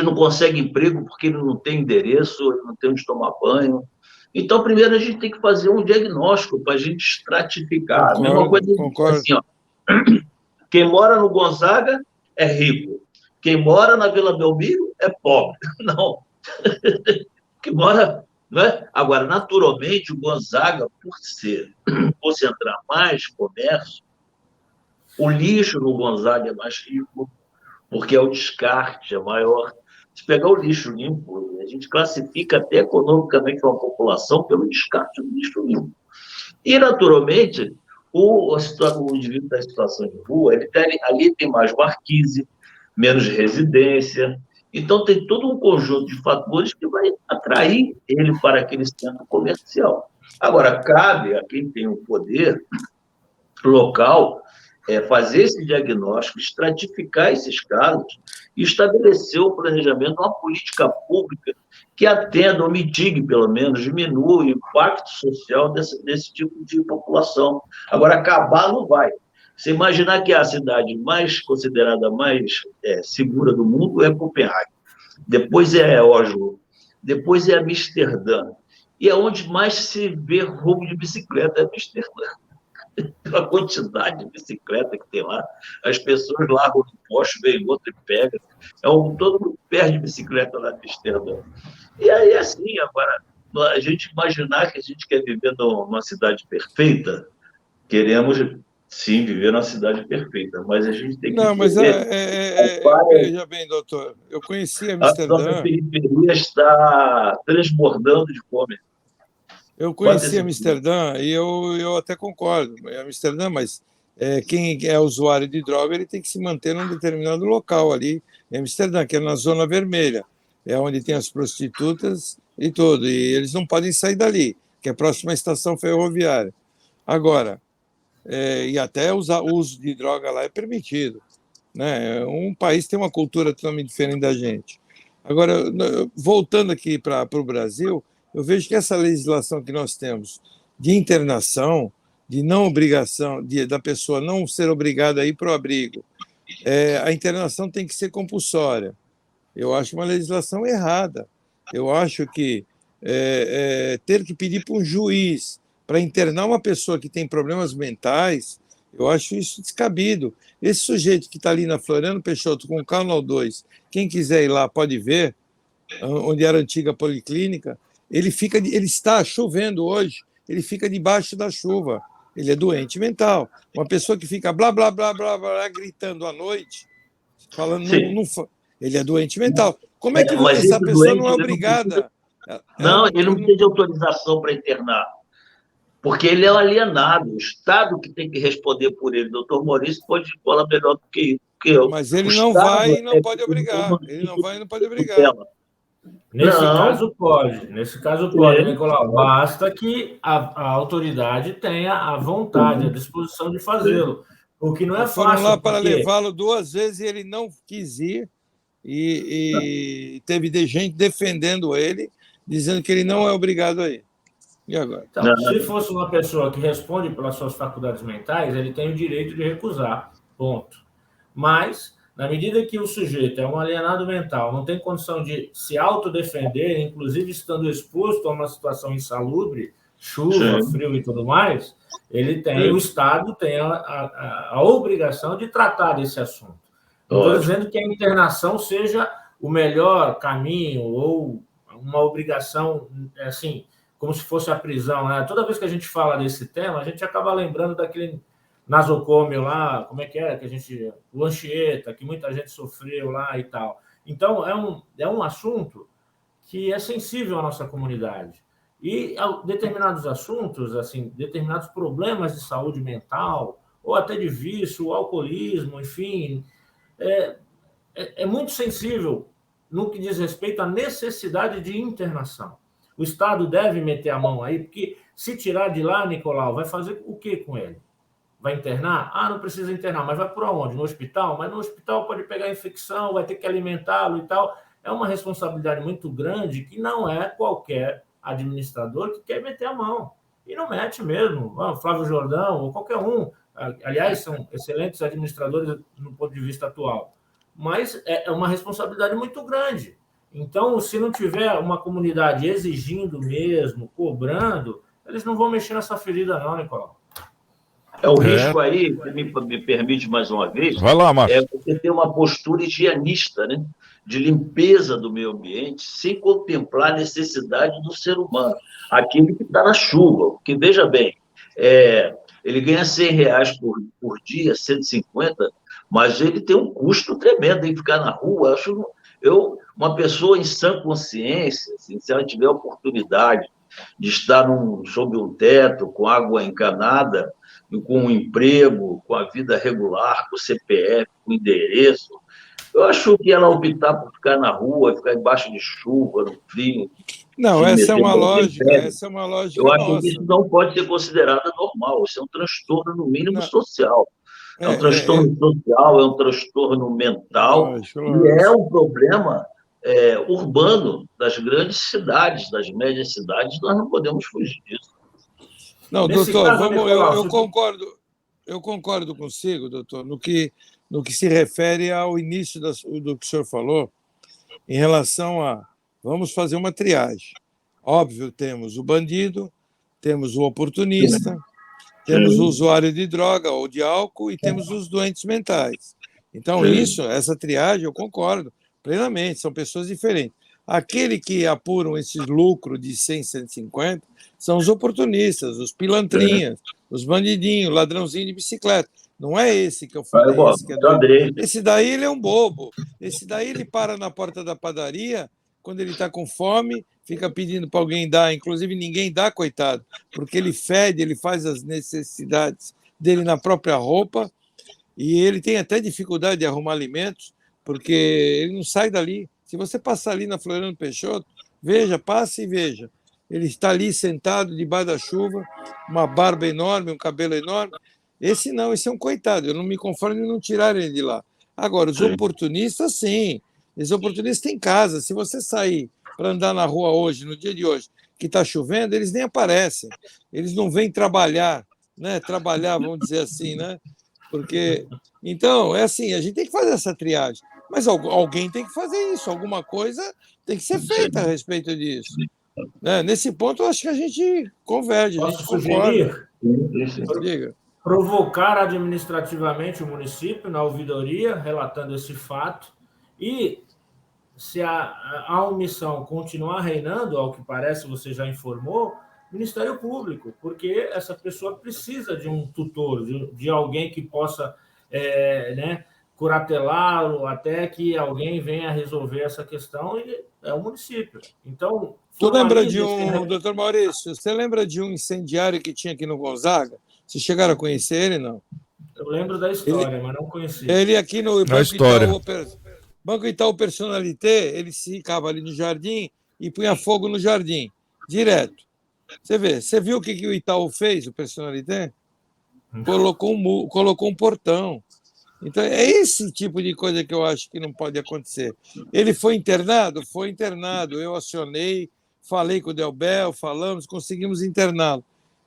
não consegue emprego porque ele não tem endereço, ele não tem onde tomar banho. Então, primeiro a gente tem que fazer um diagnóstico para a gente estratificar. A mesma coisa assim, ó. Quem mora no Gonzaga é rico, quem mora na Vila Belmiro é pobre. Não. Que mora, né? Agora, naturalmente, o Gonzaga, por concentrar mais comércio, O lixo no Gonzaga é mais rico, porque o descarte é maior. Se pegar o lixo limpo, a gente classifica até economicamente uma população pelo descarte do lixo limpo. E, naturalmente, o indivíduo da situação de rua, ali tem mais marquise, menos residência. Então, tem todo um conjunto de fatores que vai atrair ele para aquele centro comercial. Agora, cabe a quem tem o poder local fazer esse diagnóstico, estratificar esses casos e estabelecer o planejamento de uma política pública que atenda ou mitigue, pelo menos, diminua o impacto social desse tipo de população. Agora, acabar não vai. Você imaginar que a cidade mais considerada mais segura do mundo é Copenhague, depois é Oslo, depois é Amsterdã, e é onde mais se vê roubo de bicicleta é Amsterdã. A quantidade de bicicleta que tem lá, as pessoas largam no poste, vem outro e pega. Todo mundo perde bicicleta lá em Amsterdã. E aí, assim, agora, a gente imaginar que a gente quer viver numa cidade perfeita, queremos, sim, viver numa cidade perfeita, mas a gente tem que Não, mas veja bem, doutor, eu conheci a nossa Amsterdã. periferia está transbordando de fome. Eu conheci Amsterdã e eu até concordo. É Amsterdã, mas quem é usuário de droga ele tem que se manter num determinado local ali em Amsterdã, que é na zona vermelha, é onde tem as prostitutas e tudo. E eles não podem sair dali, que é a próxima estação ferroviária. Agora, e até o uso de droga lá é permitido, né? Um país tem uma cultura totalmente diferente da gente. Agora, voltando aqui para o Brasil, eu vejo que essa legislação que nós temos de internação, de não obrigação, da pessoa não ser obrigada a ir para o abrigo, a internação tem que ser compulsória. Eu acho uma legislação errada. Eu acho que ter que pedir para um juiz para internar uma pessoa que tem problemas mentais, eu acho isso descabido. Esse sujeito que está ali na Floriano Peixoto com o Canal 2, quem quiser ir lá pode ver, onde era a antiga policlínica, ele está chovendo hoje, ele fica debaixo da chuva, ele é doente mental. Uma pessoa que fica blá, blá, blá, blá, blá, gritando à noite, falando, ele é doente mental. Como é que essa pessoa não é obrigada? Ele não precisa de autorização para internar, porque ele é um alienado, o Estado que tem que responder por ele. O doutor Maurício pode falar melhor do que eu. Mas ele não vai e não pode obrigar. Ele não vai e não pode obrigar. Nesse caso pode, Nicolau. Basta que a autoridade tenha a vontade, a disposição de fazê-lo. O que não é fácil. Foram lá para levá-lo 2 vezes e ele não quis ir. E teve gente defendendo ele, dizendo que ele não é obrigado a ir. E agora? Então, se fosse uma pessoa que responde pelas suas faculdades mentais, ele tem o direito de recusar. Ponto. Mas, na medida que o sujeito é um alienado mental, não tem condição de se autodefender, inclusive estando exposto a uma situação insalubre, chuva, frio e tudo mais, o Estado tem a obrigação de tratar desse assunto. Não estou dizendo que a internação seja o melhor caminho ou uma obrigação, assim, como se fosse a prisão, né? Toda vez que a gente fala desse tema, a gente acaba lembrando daquele nasocômio lá, como é que era? O Anchieta, que muita gente sofreu lá e tal. Então, é um assunto que é sensível à nossa comunidade. E determinados assuntos, assim, determinados problemas de saúde mental, ou até de vício, alcoolismo, enfim, é muito sensível no que diz respeito à necessidade de internação. O Estado deve meter a mão aí, porque se tirar de lá, Nicolau, vai fazer o que com ele? Vai internar? Não precisa internar, mas vai por onde? No hospital? Mas no hospital pode pegar infecção, vai ter que alimentá-lo e tal. É uma responsabilidade muito grande que não é qualquer administrador que quer meter a mão. E não mete mesmo. Flávio Jordão ou qualquer um. Aliás, são excelentes administradores no ponto de vista atual. Mas é uma responsabilidade muito grande. Então, se não tiver uma comunidade exigindo mesmo, cobrando, eles não vão mexer nessa ferida não, Nicolau. O risco aí, me permite mais uma vez, vai lá, Márcio. Você ter uma postura higienista, né? De limpeza do meio ambiente, sem contemplar a necessidade do ser humano, aquele que está na chuva. Porque, veja bem, Ele ganha R$ 100 por dia, 150, mas ele tem um custo tremendo em ficar na rua. Uma pessoa em sã consciência, assim, se ela tiver a oportunidade de estar sob um teto, com água encanada, com um emprego, com a vida regular, com o CPF, com o endereço, eu acho que ela optar por ficar na rua, ficar embaixo de chuva, no frio. Não, essa é uma lógica Eu acho nossa. que isso não pode ser considerado normal. Isso é um transtorno, no mínimo, Não, social. É um transtorno social, é um transtorno mental, lógico, e é lógico. um problema urbano das grandes cidades, das médias cidades. Nós não podemos fugir disso. Não, Nesse doutor, caso, Nicolau, eu concordo consigo, doutor, no que se refere ao início do que o senhor falou, em relação a vamos fazer uma triagem. Óbvio, temos o bandido, temos o oportunista, temos o usuário de droga ou de álcool e temos os doentes mentais. Então, essa triagem, eu concordo plenamente, são pessoas diferentes. Aquele que apuram esse lucro de 100, 150 são os oportunistas, os pilantrinhas, os bandidinhos, ladrãozinho de bicicleta. Não é esse que eu falei, esse que é doido. Esse daí ele é um bobo. Esse daí ele para na porta da padaria, quando ele está com fome, fica pedindo para alguém dar. Inclusive, ninguém dá, coitado, porque ele fede, ele faz as necessidades dele na própria roupa e ele tem até dificuldade de arrumar alimentos, porque ele não sai dali. Se você passar ali na Floriano Peixoto, passe e veja. Ele está ali sentado debaixo da chuva, uma barba enorme, um cabelo enorme. Esse não, esse é um coitado. Eu não me conformo em não tirar ele de lá. Agora, os oportunistas, sim. Os oportunistas têm casa. Se você sair para andar na rua hoje, no dia de hoje, que está chovendo, eles nem aparecem. Eles não vêm trabalhar, né? Trabalhar, vamos dizer assim, né? Porque, então, é assim, a gente tem que fazer essa triagem. Mas alguém tem que fazer isso, alguma coisa tem que ser feita a respeito disso. Né? Nesse ponto, eu acho que a gente converge, a gente concorda. Diga. Provocar administrativamente o município na ouvidoria, relatando esse fato, e se a omissão continuar reinando, ao que parece você já informou, Ministério Público, porque essa pessoa precisa de um tutor, de alguém que possa curatelá-lo até que alguém venha resolver essa questão, e é o município. Então, tu lembra de doutor Maurício, você lembra de um incendiário que tinha aqui no Gonzaga? Vocês chegaram a conhecer ele, não? Eu lembro da história, mas não conheci. Ele aqui no Banco Itaú Personalité, ele ficava ali no jardim e punha fogo no jardim, direto. Você viu o que o Itaú fez, o Personalité? Colocou um portão. Então, é esse tipo de coisa que eu acho que não pode acontecer. Ele foi internado? Foi internado. Eu acionei, falei com o Delbel, falamos, conseguimos interná-lo.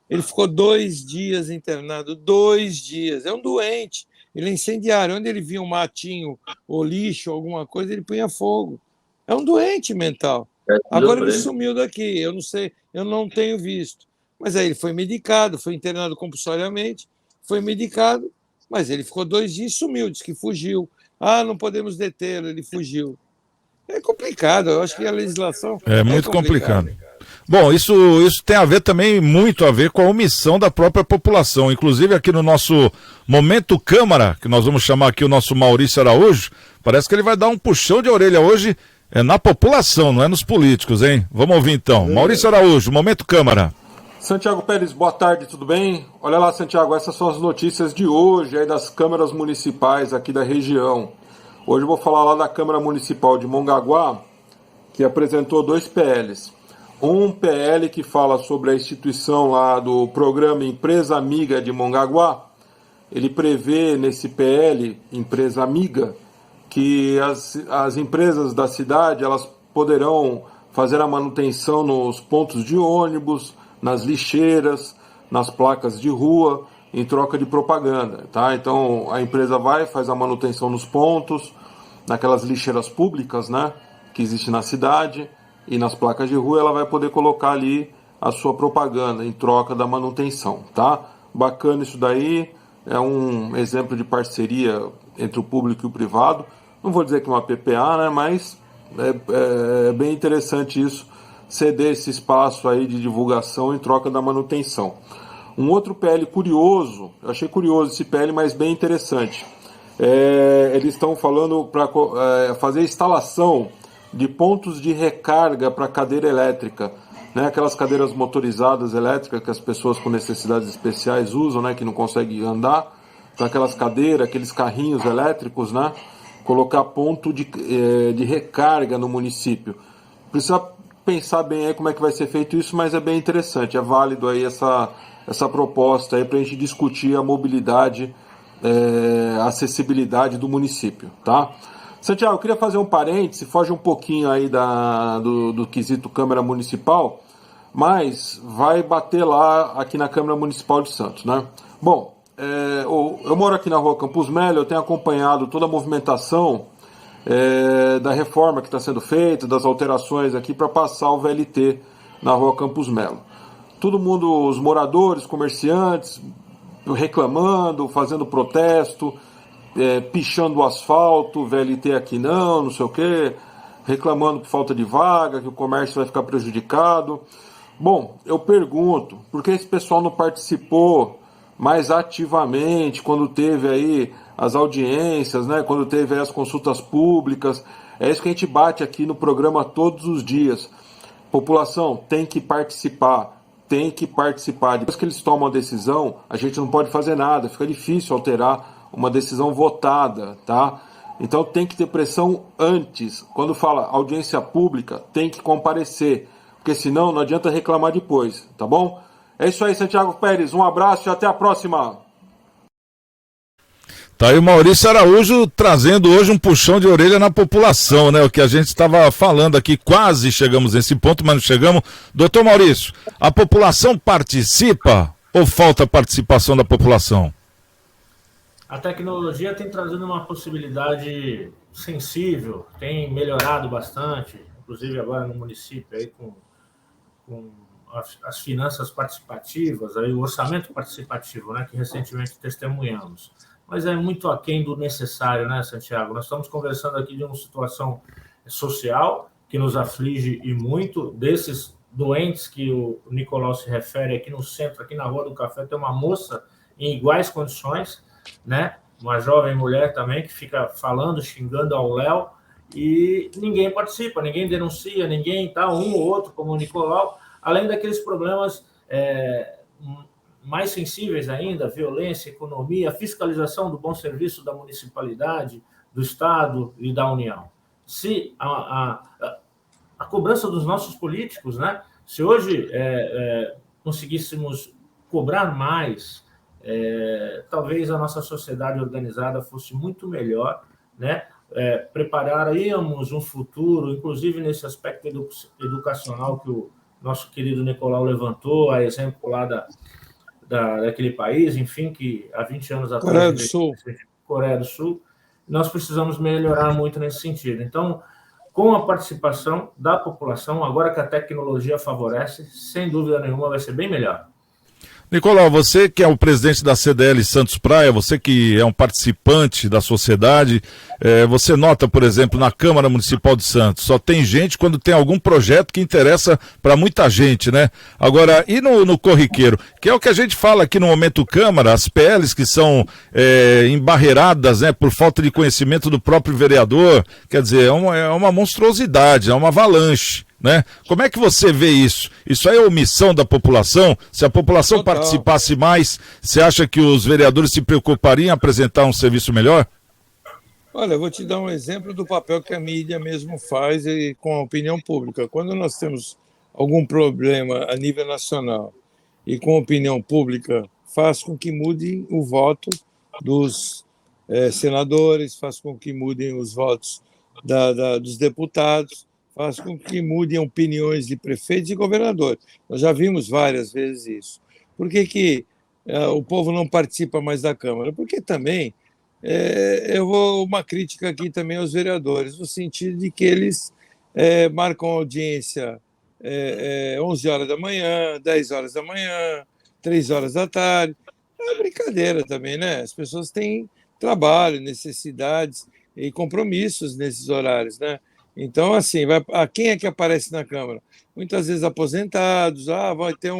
Ele ficou 2 dias internado, 2 dias. É um doente. Ele é incendiário. Onde ele via um matinho ou lixo, alguma coisa, ele punha fogo. É um doente mental. Agora ele sumiu daqui. Eu não sei, eu não tenho visto. Mas aí ele foi medicado, foi internado compulsoriamente, foi medicado, mas ele ficou 2 dias e sumiu, disse que fugiu. Ah, não podemos detê-lo, ele fugiu. É complicado, eu acho que a legislação é muito complicado. Bom, isso tem a ver também, muito a ver com a omissão da própria população. Inclusive aqui no nosso Momento Câmara, que nós vamos chamar aqui o nosso Maurício Araújo, parece que ele vai dar um puxão de orelha hoje na população, não é nos políticos, hein? Vamos ouvir então. Maurício Araújo, Momento Câmara. Santiago Pérez, boa tarde, tudo bem? Olha lá, Santiago, essas são as notícias de hoje aí das câmaras municipais aqui da região. Hoje eu vou falar lá da Câmara Municipal de Mongaguá, que apresentou 2 PLs. Um PL que fala sobre a instituição lá do programa Empresa Amiga de Mongaguá. Ele prevê nesse PL, Empresa Amiga, que as empresas da cidade elas poderão fazer a manutenção nos pontos de ônibus, nas lixeiras, nas placas de rua, em troca de propaganda, tá? Então a empresa faz a manutenção nos pontos, naquelas lixeiras públicas, né, que existe na cidade, e nas placas de rua ela vai poder colocar ali a sua propaganda em troca da manutenção, tá? Bacana isso daí, é um exemplo de parceria entre o público e o privado. Não vou dizer que é uma PPA, né, mas é bem interessante isso, ceder esse espaço aí de divulgação em troca da manutenção. Um outro PL curioso, eu achei curioso esse PL, mas bem interessante. Eles estão falando para fazer instalação de pontos de recarga para cadeira elétrica, né? Aquelas cadeiras motorizadas elétricas que as pessoas com necessidades especiais usam, né? Que não conseguem andar, então aquelas cadeiras, aqueles carrinhos elétricos, né? Colocar ponto de recarga no município. Precisa pensar bem aí como é que vai ser feito isso, mas é bem interessante, é válido aí essa proposta aí para a gente discutir a mobilidade, a acessibilidade do município, tá? Santiago, eu queria fazer um parêntese, foge um pouquinho aí do quesito Câmara Municipal, mas vai bater lá aqui na Câmara Municipal de Santos, né? Bom, eu moro aqui na Rua Campos Melo, eu tenho acompanhado toda a movimentação da reforma que está sendo feita, das alterações aqui para passar o VLT na Rua Campos Melo. Todo mundo, os moradores, comerciantes, reclamando, fazendo protesto, pichando o asfalto, VLT aqui não sei o quê, reclamando por falta de vaga, que o comércio vai ficar prejudicado. Bom, eu pergunto, por que esse pessoal não participou mais ativamente quando teve aí as audiências, né, quando teve aí as consultas públicas? É isso que a gente bate aqui no programa todos os dias. População tem que participar. Tem que participar. Depois que eles tomam a decisão, a gente não pode fazer nada, fica difícil alterar uma decisão votada, tá? Então tem que ter pressão antes. Quando fala audiência pública, tem que comparecer, porque senão não adianta reclamar depois, tá bom? É isso aí, Santiago Pérez, um abraço e até a próxima! Tá aí o Maurício Araújo trazendo hoje um puxão de orelha na população, né? O que a gente estava falando aqui, quase chegamos nesse ponto, mas não chegamos. Doutor Maurício, a população participa ou falta participação da população? A tecnologia tem trazido uma possibilidade sensível, tem melhorado bastante, inclusive agora no município, aí com as finanças participativas, aí o orçamento participativo, né, que recentemente testemunhamos. Mas é muito aquém do necessário, né, Santiago? Nós estamos conversando aqui de uma situação social que nos aflige e muito, desses doentes que o Nicolau se refere aqui no centro, aqui na Rua do Café, tem uma moça em iguais condições, né? Uma jovem mulher também que fica falando, xingando ao Léo, e ninguém participa, ninguém denuncia, ninguém tá, um ou outro, como o Nicolau, além daqueles problemas mais sensíveis ainda, violência, economia, fiscalização do bom serviço da municipalidade, do Estado e da União. Se a cobrança dos nossos políticos, né? Se hoje conseguíssemos cobrar mais, talvez a nossa sociedade organizada fosse muito melhor, né? Prepararíamos um futuro, inclusive nesse aspecto educacional que o nosso querido Nicolau levantou, a exemplo lá daquele país, enfim, que há 20 anos atrás... Coreia do Sul. Nós precisamos melhorar muito nesse sentido. Então, com a participação da população, agora que a tecnologia favorece, sem dúvida nenhuma vai ser bem melhor. Nicolau, você que é o presidente da CDL Santos Praia, você que é um participante da sociedade, você nota, por exemplo, na Câmara Municipal de Santos, só tem gente quando tem algum projeto que interessa para muita gente, né? Agora, e no corriqueiro, que é o que a gente fala aqui no Momento Câmara, as PLs que são embarreiradas, né, por falta de conhecimento do próprio vereador, quer dizer, é uma monstruosidade, é uma avalanche. Né? Como é que você vê isso? Isso aí é omissão da população? Se a população participasse mais, você acha que os vereadores se preocupariam em apresentar um serviço melhor? Olha, eu vou te dar um exemplo do papel que a mídia mesmo faz com a opinião pública. Quando nós temos algum problema a nível nacional e com a opinião pública, faz com que mude o voto dos senadores, faz com que mudem os votos dos deputados, faz com que mudem opiniões de prefeitos e governadores. Nós já vimos várias vezes isso. Por que o povo não participa mais da Câmara? Porque também, uma crítica aqui também aos vereadores, no sentido de que eles marcam audiência 11 horas da manhã, 10 horas da manhã, 3 horas da tarde. É brincadeira também, né? As pessoas têm trabalho, necessidades e compromissos nesses horários, né? Então, assim, quem é que aparece na Câmara? Muitas vezes aposentados, vai ter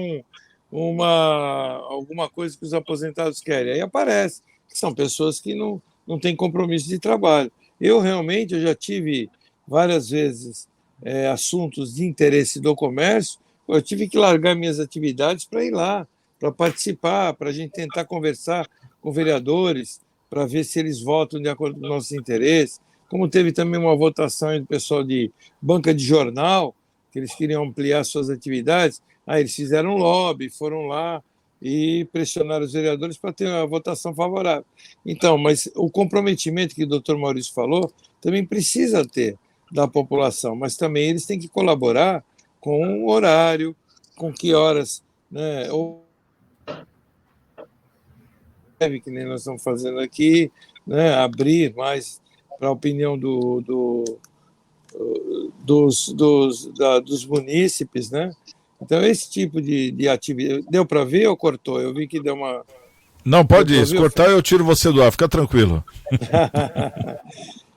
alguma coisa que os aposentados querem. Aí aparece que são pessoas que não têm compromisso de trabalho. Eu já tive várias vezes assuntos de interesse do comércio, eu tive que largar minhas atividades para ir lá, para participar, para a gente tentar conversar com vereadores, para ver se eles votam de acordo com os nossos interesses. Como teve também uma votação do pessoal de banca de jornal, que eles queriam ampliar suas atividades, aí eles fizeram um lobby, foram lá e pressionaram os vereadores para ter uma votação favorável. Então, mas o comprometimento que o doutor Maurício falou também precisa ter da população, mas também eles têm que colaborar com o horário, com que horas, né, ou que nem nós estamos fazendo aqui, né, abrir mais para a opinião dos munícipes, né? Então, esse tipo de atividade. Deu para ver ou cortou? Eu vi que deu uma. Não, pode ir. Se cortar, eu tiro você do ar, fica tranquilo.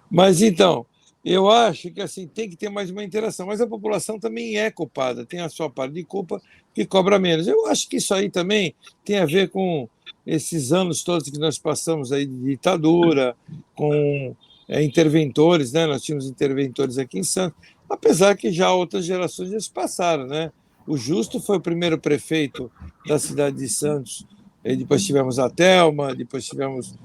Mas então, eu acho que assim tem que ter mais uma interação, mas a população também é culpada, tem a sua parte de culpa que cobra menos. Eu acho que isso aí também tem a ver com esses anos todos que nós passamos aí de ditadura, com interventores, né? Nós tínhamos interventores aqui em Santos, apesar que já outras gerações já se passaram, né? O Justo foi o primeiro prefeito da cidade de Santos, e depois tivemos a Thelma, depois tivemos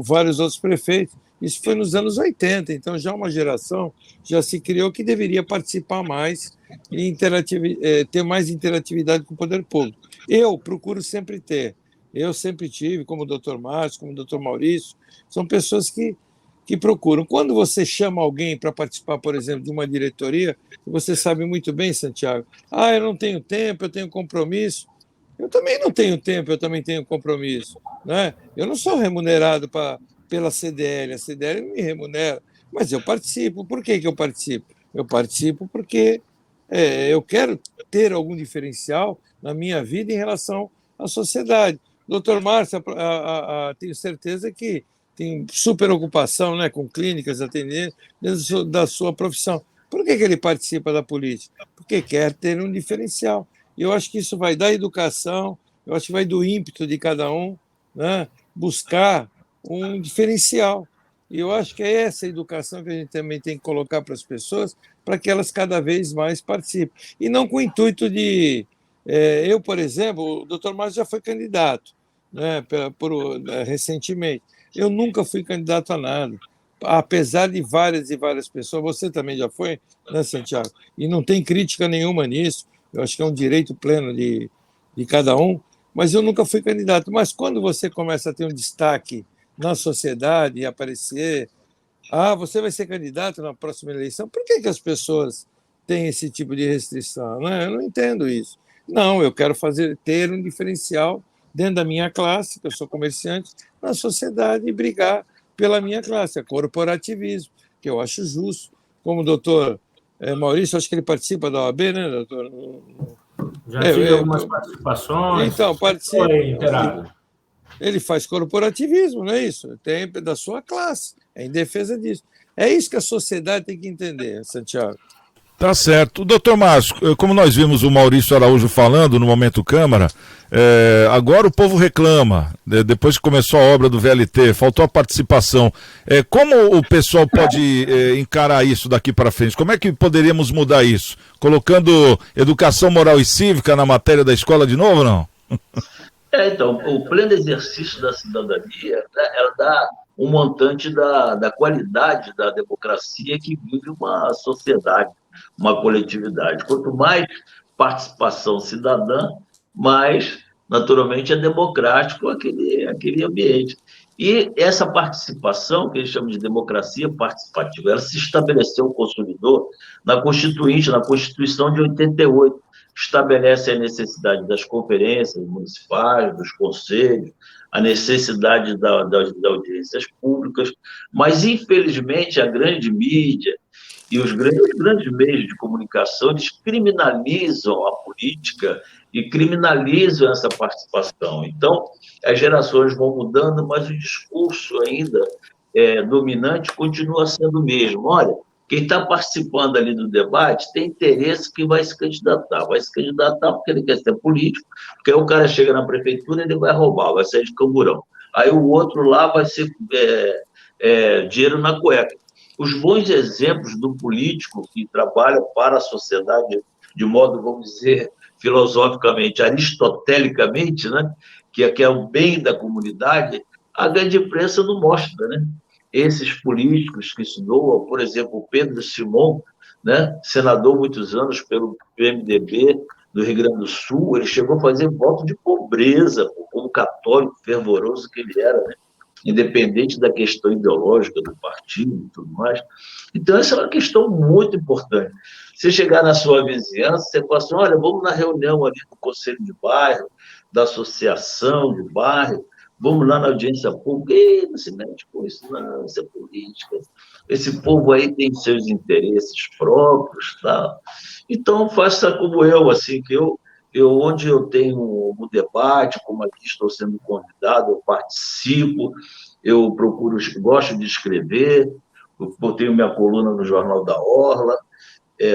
vários outros prefeitos. Isso foi nos anos 80, então já uma geração já se criou que deveria participar mais e ter mais interatividade com o poder público. Eu procuro sempre ter. Eu sempre tive, como o doutor Márcio, como o doutor Maurício, são pessoas que procuram. Quando você chama alguém para participar, por exemplo, de uma diretoria, você sabe muito bem, Santiago, eu não tenho tempo, eu tenho compromisso. Eu também não tenho tempo, eu também tenho compromisso, né? Eu não sou remunerado pela CDL, a CDL não me remunera, mas eu participo. Por que eu participo? Eu participo porque eu quero ter algum diferencial na minha vida em relação à sociedade. Doutor Márcio, tenho certeza que tem super ocupação, né, com clínicas, atendendo dentro da sua profissão. Por que ele participa da política? Porque quer ter um diferencial. E eu acho que isso vai da educação, eu acho que vai do ímpeto de cada um, né, buscar um diferencial. E eu acho que é essa educação que a gente também tem que colocar para as pessoas, para que elas cada vez mais participem. E não com o intuito de... eu, por exemplo, o doutor Márcio já foi candidato, né, recentemente. Eu nunca fui candidato a nada, apesar de várias e várias pessoas. Você também já foi, né, Santiago? E não tem crítica nenhuma nisso. Eu acho que é um direito pleno de cada um. Mas eu nunca fui candidato. Mas quando você começa a ter um destaque na sociedade e aparecer, você vai ser candidato na próxima eleição, por que as pessoas têm esse tipo de restrição? Né? Eu não entendo isso. Não, eu quero ter um diferencial dentro da minha classe, que eu sou comerciante, na sociedade e brigar pela minha classe, é corporativismo, que eu acho justo. Como o doutor Maurício, acho que ele participa da OAB, né, doutor? Já tive algumas participações. Então, participa. Ele faz corporativismo, não é isso? Tem da sua classe, é em defesa disso. É isso que a sociedade tem que entender, Santiago. Tá certo. Doutor Márcio, como nós vimos o Maurício Araújo falando no Momento Câmara, agora o povo reclama, depois que começou a obra do VLT, faltou a participação. Como o pessoal pode encarar isso daqui para frente? Como é que poderíamos mudar isso? Colocando educação moral e cívica na matéria da escola de novo, não? Então, o pleno exercício da cidadania, né, ela dá um montante da qualidade da democracia que vive uma sociedade, uma coletividade. Quanto mais participação cidadã, mais, naturalmente, é democrático aquele ambiente. E essa participação, que eles chamam de democracia participativa, ela se estabeleceu, consolidou na Constituição de 88, estabelece a necessidade das conferências municipais, dos conselhos, a necessidade das audiências públicas, mas, infelizmente, a grande mídia e os grandes meios de comunicação, eles criminalizam a política e criminalizam essa participação. Então, as gerações vão mudando, mas o discurso ainda dominante continua sendo o mesmo. Olha, Quem está participando ali do debate tem interesse que vai se candidatar. Vai se candidatar porque ele quer ser político, porque aí o cara chega na prefeitura e ele vai roubar, vai sair de camburão. Aí o outro lá vai ser dinheiro na cueca. Os bons exemplos do político que trabalha para a sociedade de modo, vamos dizer, filosoficamente, aristotelicamente, né? Que é o bem da comunidade, a grande imprensa não mostra, né? Esses políticos que se doam, por exemplo, o Pedro Simon, né? Senador muitos anos pelo PMDB do Rio Grande do Sul, ele chegou a fazer voto de pobreza, como católico fervoroso que ele era, né? Independente da questão ideológica do partido e tudo mais. Então, essa é uma questão muito importante. Você chegar na sua vizinhança, você fala assim, olha, vamos na reunião ali do conselho de bairro, da associação do bairro, vamos lá na audiência pública, e não se mete com isso, não, isso é política. Esse povo aí tem seus interesses próprios, tá? Então, faça como eu, assim, que eu onde eu tenho um debate, como aqui estou sendo convidado, eu participo, eu procuro, gosto de escrever, eu tenho minha coluna no Jornal da Orla,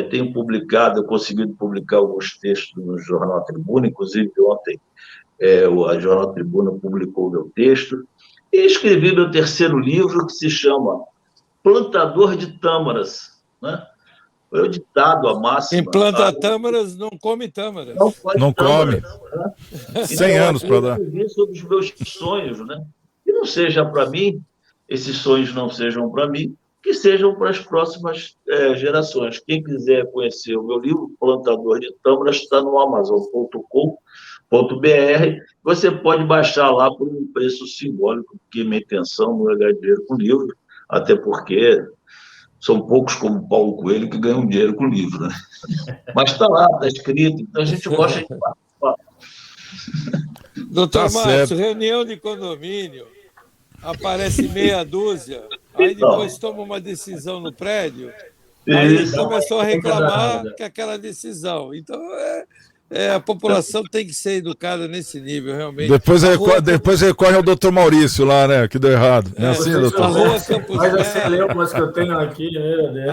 tenho publicado, eu consegui publicar alguns textos no Jornal Tribuna, inclusive ontem a Jornal Tribuna publicou o meu texto, e escrevi meu terceiro livro, que se chama Plantador de Tâmaras, né? Foi o ditado, a máxima. Quem planta tâmaras não come tâmaras. Não come. Né? 100 anos para dar. Eu sobre os meus sonhos, né? Que não seja para mim, esses sonhos não sejam para mim, que sejam para as próximas gerações. Quem quiser conhecer o meu livro, Plantador de Tâmaras, está no amazon.com.br. Você pode baixar lá por um preço simbólico, porque minha intenção não é ganhar dinheiro com o livro, até porque são poucos como Paulo Coelho que ganham dinheiro com o livro, né? Mas está lá, está escrito, então a gente gosta de participar. Doutor Márcio, reunião de condomínio, aparece meia dúzia, aí depois toma uma decisão no prédio, aí começou a reclamar que aquela decisão. Então, a população tem que ser educada nesse nível, realmente. Depois recorre ao doutor Maurício lá, né? Que deu errado. Não é assim, doutor? A rua Campos Mas as lembras que eu tenho aqui, meu Deus.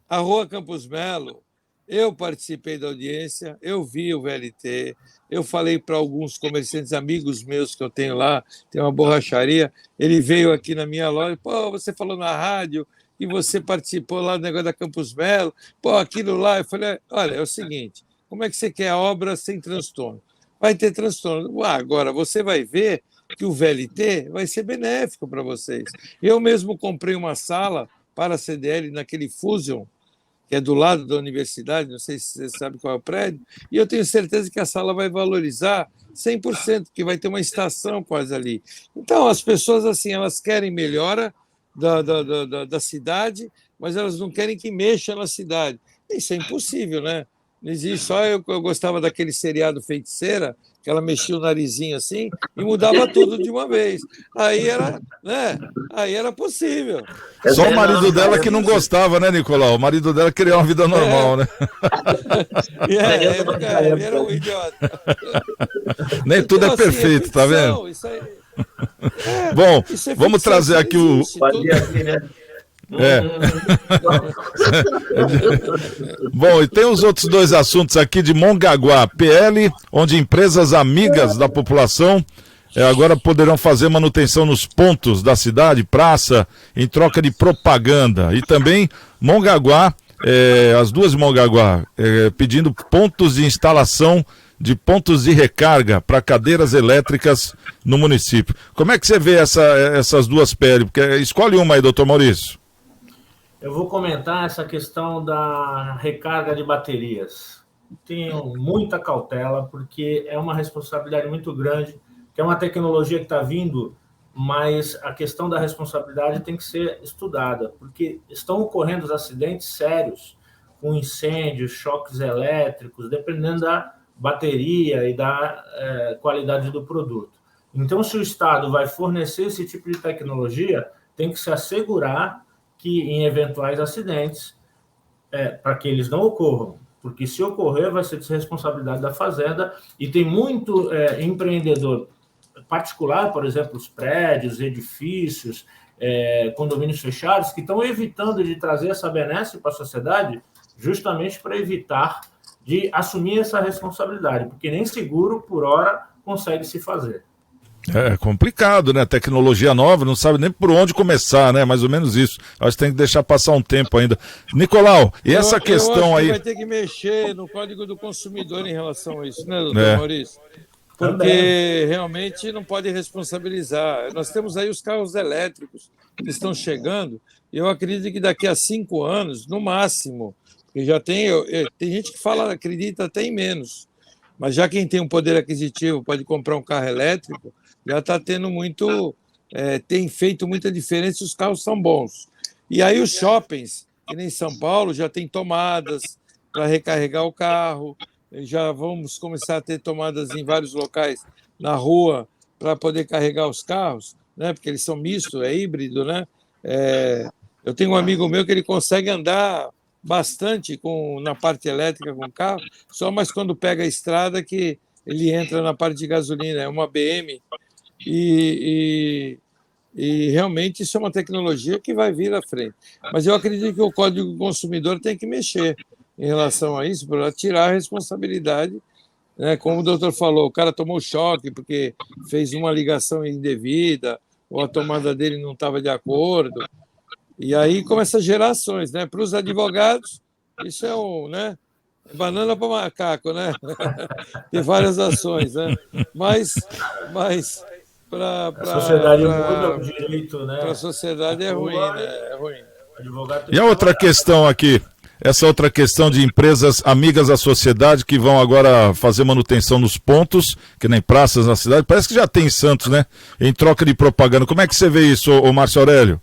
A rua Campos Melo, eu participei da audiência, eu vi o VLT, eu falei para alguns comerciantes, amigos meus que eu tenho lá, tem uma borracharia, ele veio aqui na minha loja, pô, você falou na rádio, e você participou lá do negócio da Campos Melo, pô, aquilo lá. Eu falei, olha, é o seguinte, como é que você quer a obra sem transtorno? Vai ter transtorno. Agora, você vai ver que o VLT vai ser benéfico para vocês. Eu mesmo comprei uma sala para a CDL naquele Fusion, que é do lado da universidade, não sei se você sabe qual é o prédio, e eu tenho certeza que a sala vai valorizar 100%, que vai ter uma estação quase ali. Então, as pessoas, assim, elas querem melhora da cidade, mas elas não querem que mexa na cidade. Isso é impossível, né? Não existe. Só eu gostava daquele seriado Feiticeira, que ela mexia o narizinho assim e mudava tudo de uma vez. Aí era, né? Aí era possível. Só o marido dela que não gostava, né, Nicolau? O marido dela queria uma vida normal, né? Ele era um idiota. Nem tudo é perfeito, tá vendo? Isso aí. Bom, vamos trazer aqui o. Bom, e tem os outros dois assuntos aqui de Mongaguá, PL, onde empresas amigas da população agora poderão fazer manutenção nos pontos da cidade, praça, em troca de propaganda. E também Mongaguá, as duas Mongaguá, pedindo pontos de instalação de pontos de recarga para cadeiras elétricas no município. Como é que você vê essas duas PL? Porque escolhe uma aí, doutor Maurício. Eu vou comentar essa questão da recarga de baterias. Tenho muita cautela, porque é uma responsabilidade muito grande, que é uma tecnologia que está vindo, mas a questão da responsabilidade tem que ser estudada, porque estão ocorrendo acidentes sérios, com incêndios, choques elétricos, dependendo da bateria e da qualidade do produto. Então, se o Estado vai fornecer esse tipo de tecnologia, tem que se assegurar que em eventuais acidentes, para que eles não ocorram, porque se ocorrer vai ser responsabilidade da Fazenda, e tem muito empreendedor particular, por exemplo, os prédios, edifícios, condomínios fechados, que estão evitando de trazer essa benesse para a sociedade, justamente para evitar de assumir essa responsabilidade, porque nem seguro, por hora, consegue se fazer. É complicado, né? Tecnologia nova, não sabe nem por onde começar, né? Mais ou menos isso. Acho que tem que deixar passar um tempo ainda. Nicolau, e essa questão eu acho aí... que vai ter que mexer no Código do Consumidor em relação a isso, né, doutor Maurício? Porque realmente não pode responsabilizar. Nós temos aí os carros elétricos que estão chegando, e eu acredito que daqui a 5 anos, no máximo, porque já tem gente que fala, acredita até em menos, mas já quem tem um poder aquisitivo pode comprar um carro elétrico, já está tendo tem feito muita diferença e os carros são bons. E aí os shoppings, que nem São Paulo, já tem tomadas para recarregar o carro, já vamos começar a ter tomadas em vários locais na rua para poder carregar os carros, né? Porque eles são mistos, é híbrido, né? Eu tenho um amigo meu que ele consegue andar bastante na parte elétrica com o carro, só mais quando pega a estrada que ele entra na parte de gasolina, é uma BM, e realmente isso é uma tecnologia que vai vir à frente. Mas eu acredito que o Código do Consumidor tem que mexer em relação a isso, para tirar a responsabilidade, né? Como o doutor falou, o cara tomou choque porque fez uma ligação indevida, ou a tomada dele não estava de acordo, e aí começa a gerar ações, né? Para os advogados, isso é né? Banana para macaco, né? Tem várias ações, né? Mas para a sociedade muda o direito, né? Para a sociedade é ruim, né? É ruim. E a outra questão aqui, essa outra questão de empresas amigas da sociedade que vão agora fazer manutenção nos pontos, que nem praças na cidade, parece que já tem em Santos, né? Em troca de propaganda. Como é que você vê isso, ô Márcio Aurélio?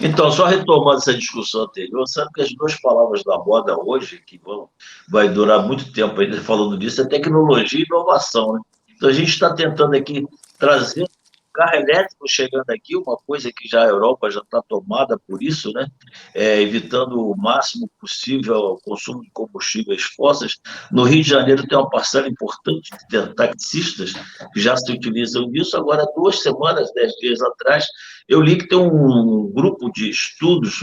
Então, só retomando essa discussão anterior, sabe que as duas palavras da moda hoje, que vai durar muito tempo ainda falando disso, é tecnologia e inovação, né? Então, a gente está tentando aqui trazer carro elétrico chegando aqui, uma coisa que já a Europa já está tomada por isso, né? Evitando o máximo possível o consumo de combustíveis fósseis. No Rio de Janeiro tem uma parcela importante de taxistas que já se utilizam disso. Agora, 2 semanas, 10 dias atrás, eu li que tem um grupo de estudos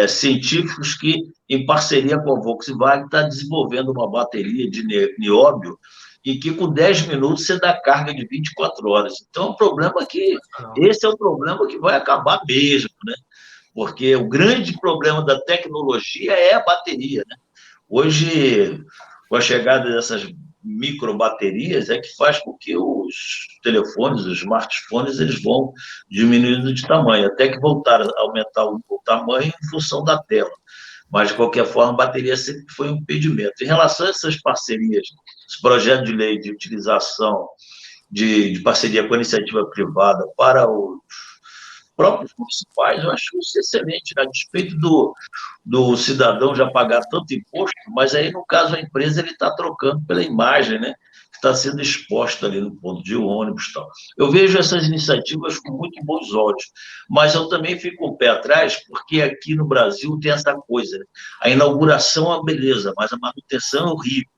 científicos que, em parceria com a Volkswagen, está desenvolvendo uma bateria de nióbio e que com 10 minutos você dá carga de 24 horas. Então, esse é um problema que vai acabar mesmo, né? Porque o grande problema da tecnologia é a bateria, né? Hoje, com a chegada dessas microbaterias, é que faz com que os telefones, os smartphones, eles vão diminuindo de tamanho, até que voltar a aumentar o tamanho em função da tela. Mas, de qualquer forma, a bateria sempre foi um impedimento. Em relação a essas parcerias, esse projeto de lei de utilização de parceria com a iniciativa privada para os próprios municipais, eu acho isso excelente, né? A despeito do cidadão já pagar tanto imposto, mas aí, no caso, a empresa está trocando pela imagem, né? Que está sendo exposta ali no ponto de ônibus e tal. Eu vejo essas iniciativas com muito bons olhos, mas eu também fico um pé atrás, porque aqui no Brasil tem essa coisa, né? A inauguração é uma beleza, mas a manutenção é horrível.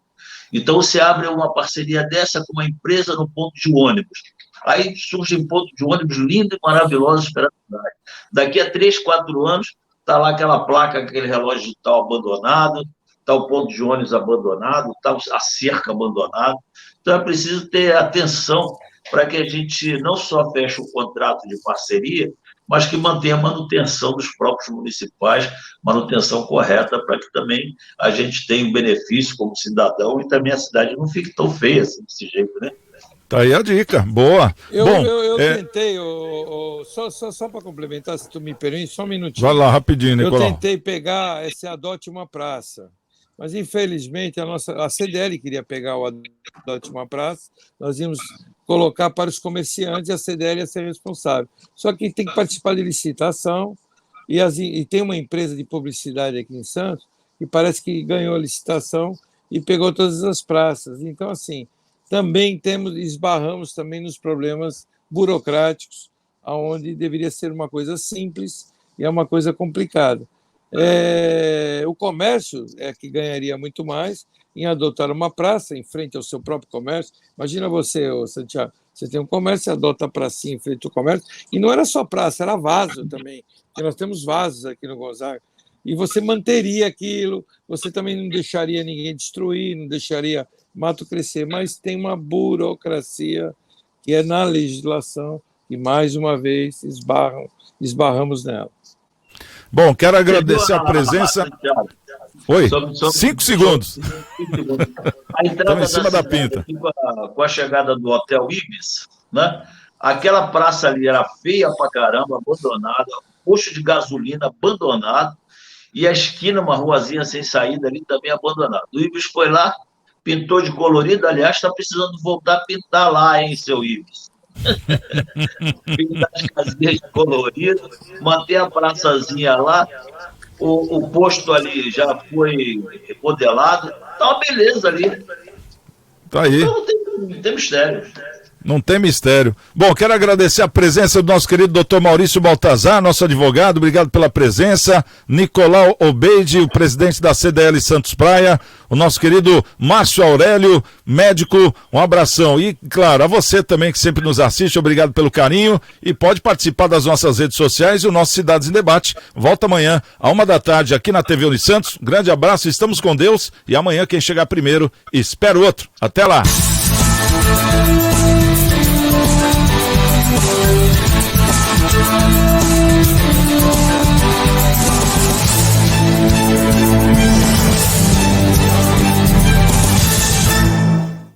Então, você abre uma parceria dessa com uma empresa no ponto de ônibus. Aí surgem pontos de ônibus lindos e maravilhosos pela cidade. Daqui a 3, 4 anos, está lá aquela placa, aquele relógio digital abandonado, está o ponto de ônibus abandonado, está a cerca abandonada. Então, é preciso ter atenção para que a gente não só feche o contrato de parceria, mas que mantenha a manutenção dos próprios municipais, manutenção correta, para que também a gente tenha um benefício como cidadão e também a cidade não fique tão feia assim, desse jeito, né? Tá aí a dica, boa. Eu tentei, só para complementar, se tu me permite, só um minutinho. Vai lá, rapidinho, Nicolau. Eu tentei pegar esse Adote uma Praça, mas infelizmente a CDL queria pegar o Adote uma Praça, nós íamos colocar para os comerciantes e a CDL ia ser responsável. Só que tem que participar de licitação e tem uma empresa de publicidade aqui em Santos que parece que ganhou a licitação e pegou todas as praças. Então, assim, também esbarramos também nos problemas burocráticos, onde deveria ser uma coisa simples e é uma coisa complicada. O comércio é que ganharia muito mais em adotar uma praça em frente ao seu próprio comércio. Imagina você, Santiago, Você tem um comércio, você adota a pracinha em frente ao comércio, e não era só praça, era vaso também, porque nós temos vasos aqui no Gonzaga, e você manteria aquilo, você também não deixaria ninguém destruir, não deixaria mato crescer, mas tem uma burocracia que é na legislação, e mais uma vez esbarramos nela. Bom, quero agradecer a presença... Oi, 5 segundos. A entrada em cima da cidade pinta. aqui com a chegada do Hotel Ibis, né? Aquela praça ali era feia pra caramba, abandonada, posto de gasolina abandonado, e a esquina, uma ruazinha sem saída ali também abandonada. O Ibis foi lá, pintou de colorido, aliás, está precisando voltar a pintar lá, hein, seu Ibis? Pintar as casinhas de colorido, manter a praçazinha lá, o posto ali já foi remodelado, tá uma beleza ali. Tá aí. Então não tem mistério. Não tem mistério. Bom, quero agradecer a presença do nosso querido doutor Maurício Baltazar, nosso advogado, obrigado pela presença. Nicolau Obeide, o presidente da CDL Santos Praia, o nosso querido Márcio Aurélio, médico, um abração. E, claro, a você também que sempre nos assiste, obrigado pelo carinho e pode participar das nossas redes sociais e o nosso Cidades em Debate. Volta amanhã, à 13h, aqui na TV Unisantos. Um grande abraço, estamos com Deus e amanhã quem chegar primeiro, espera o outro. Até lá!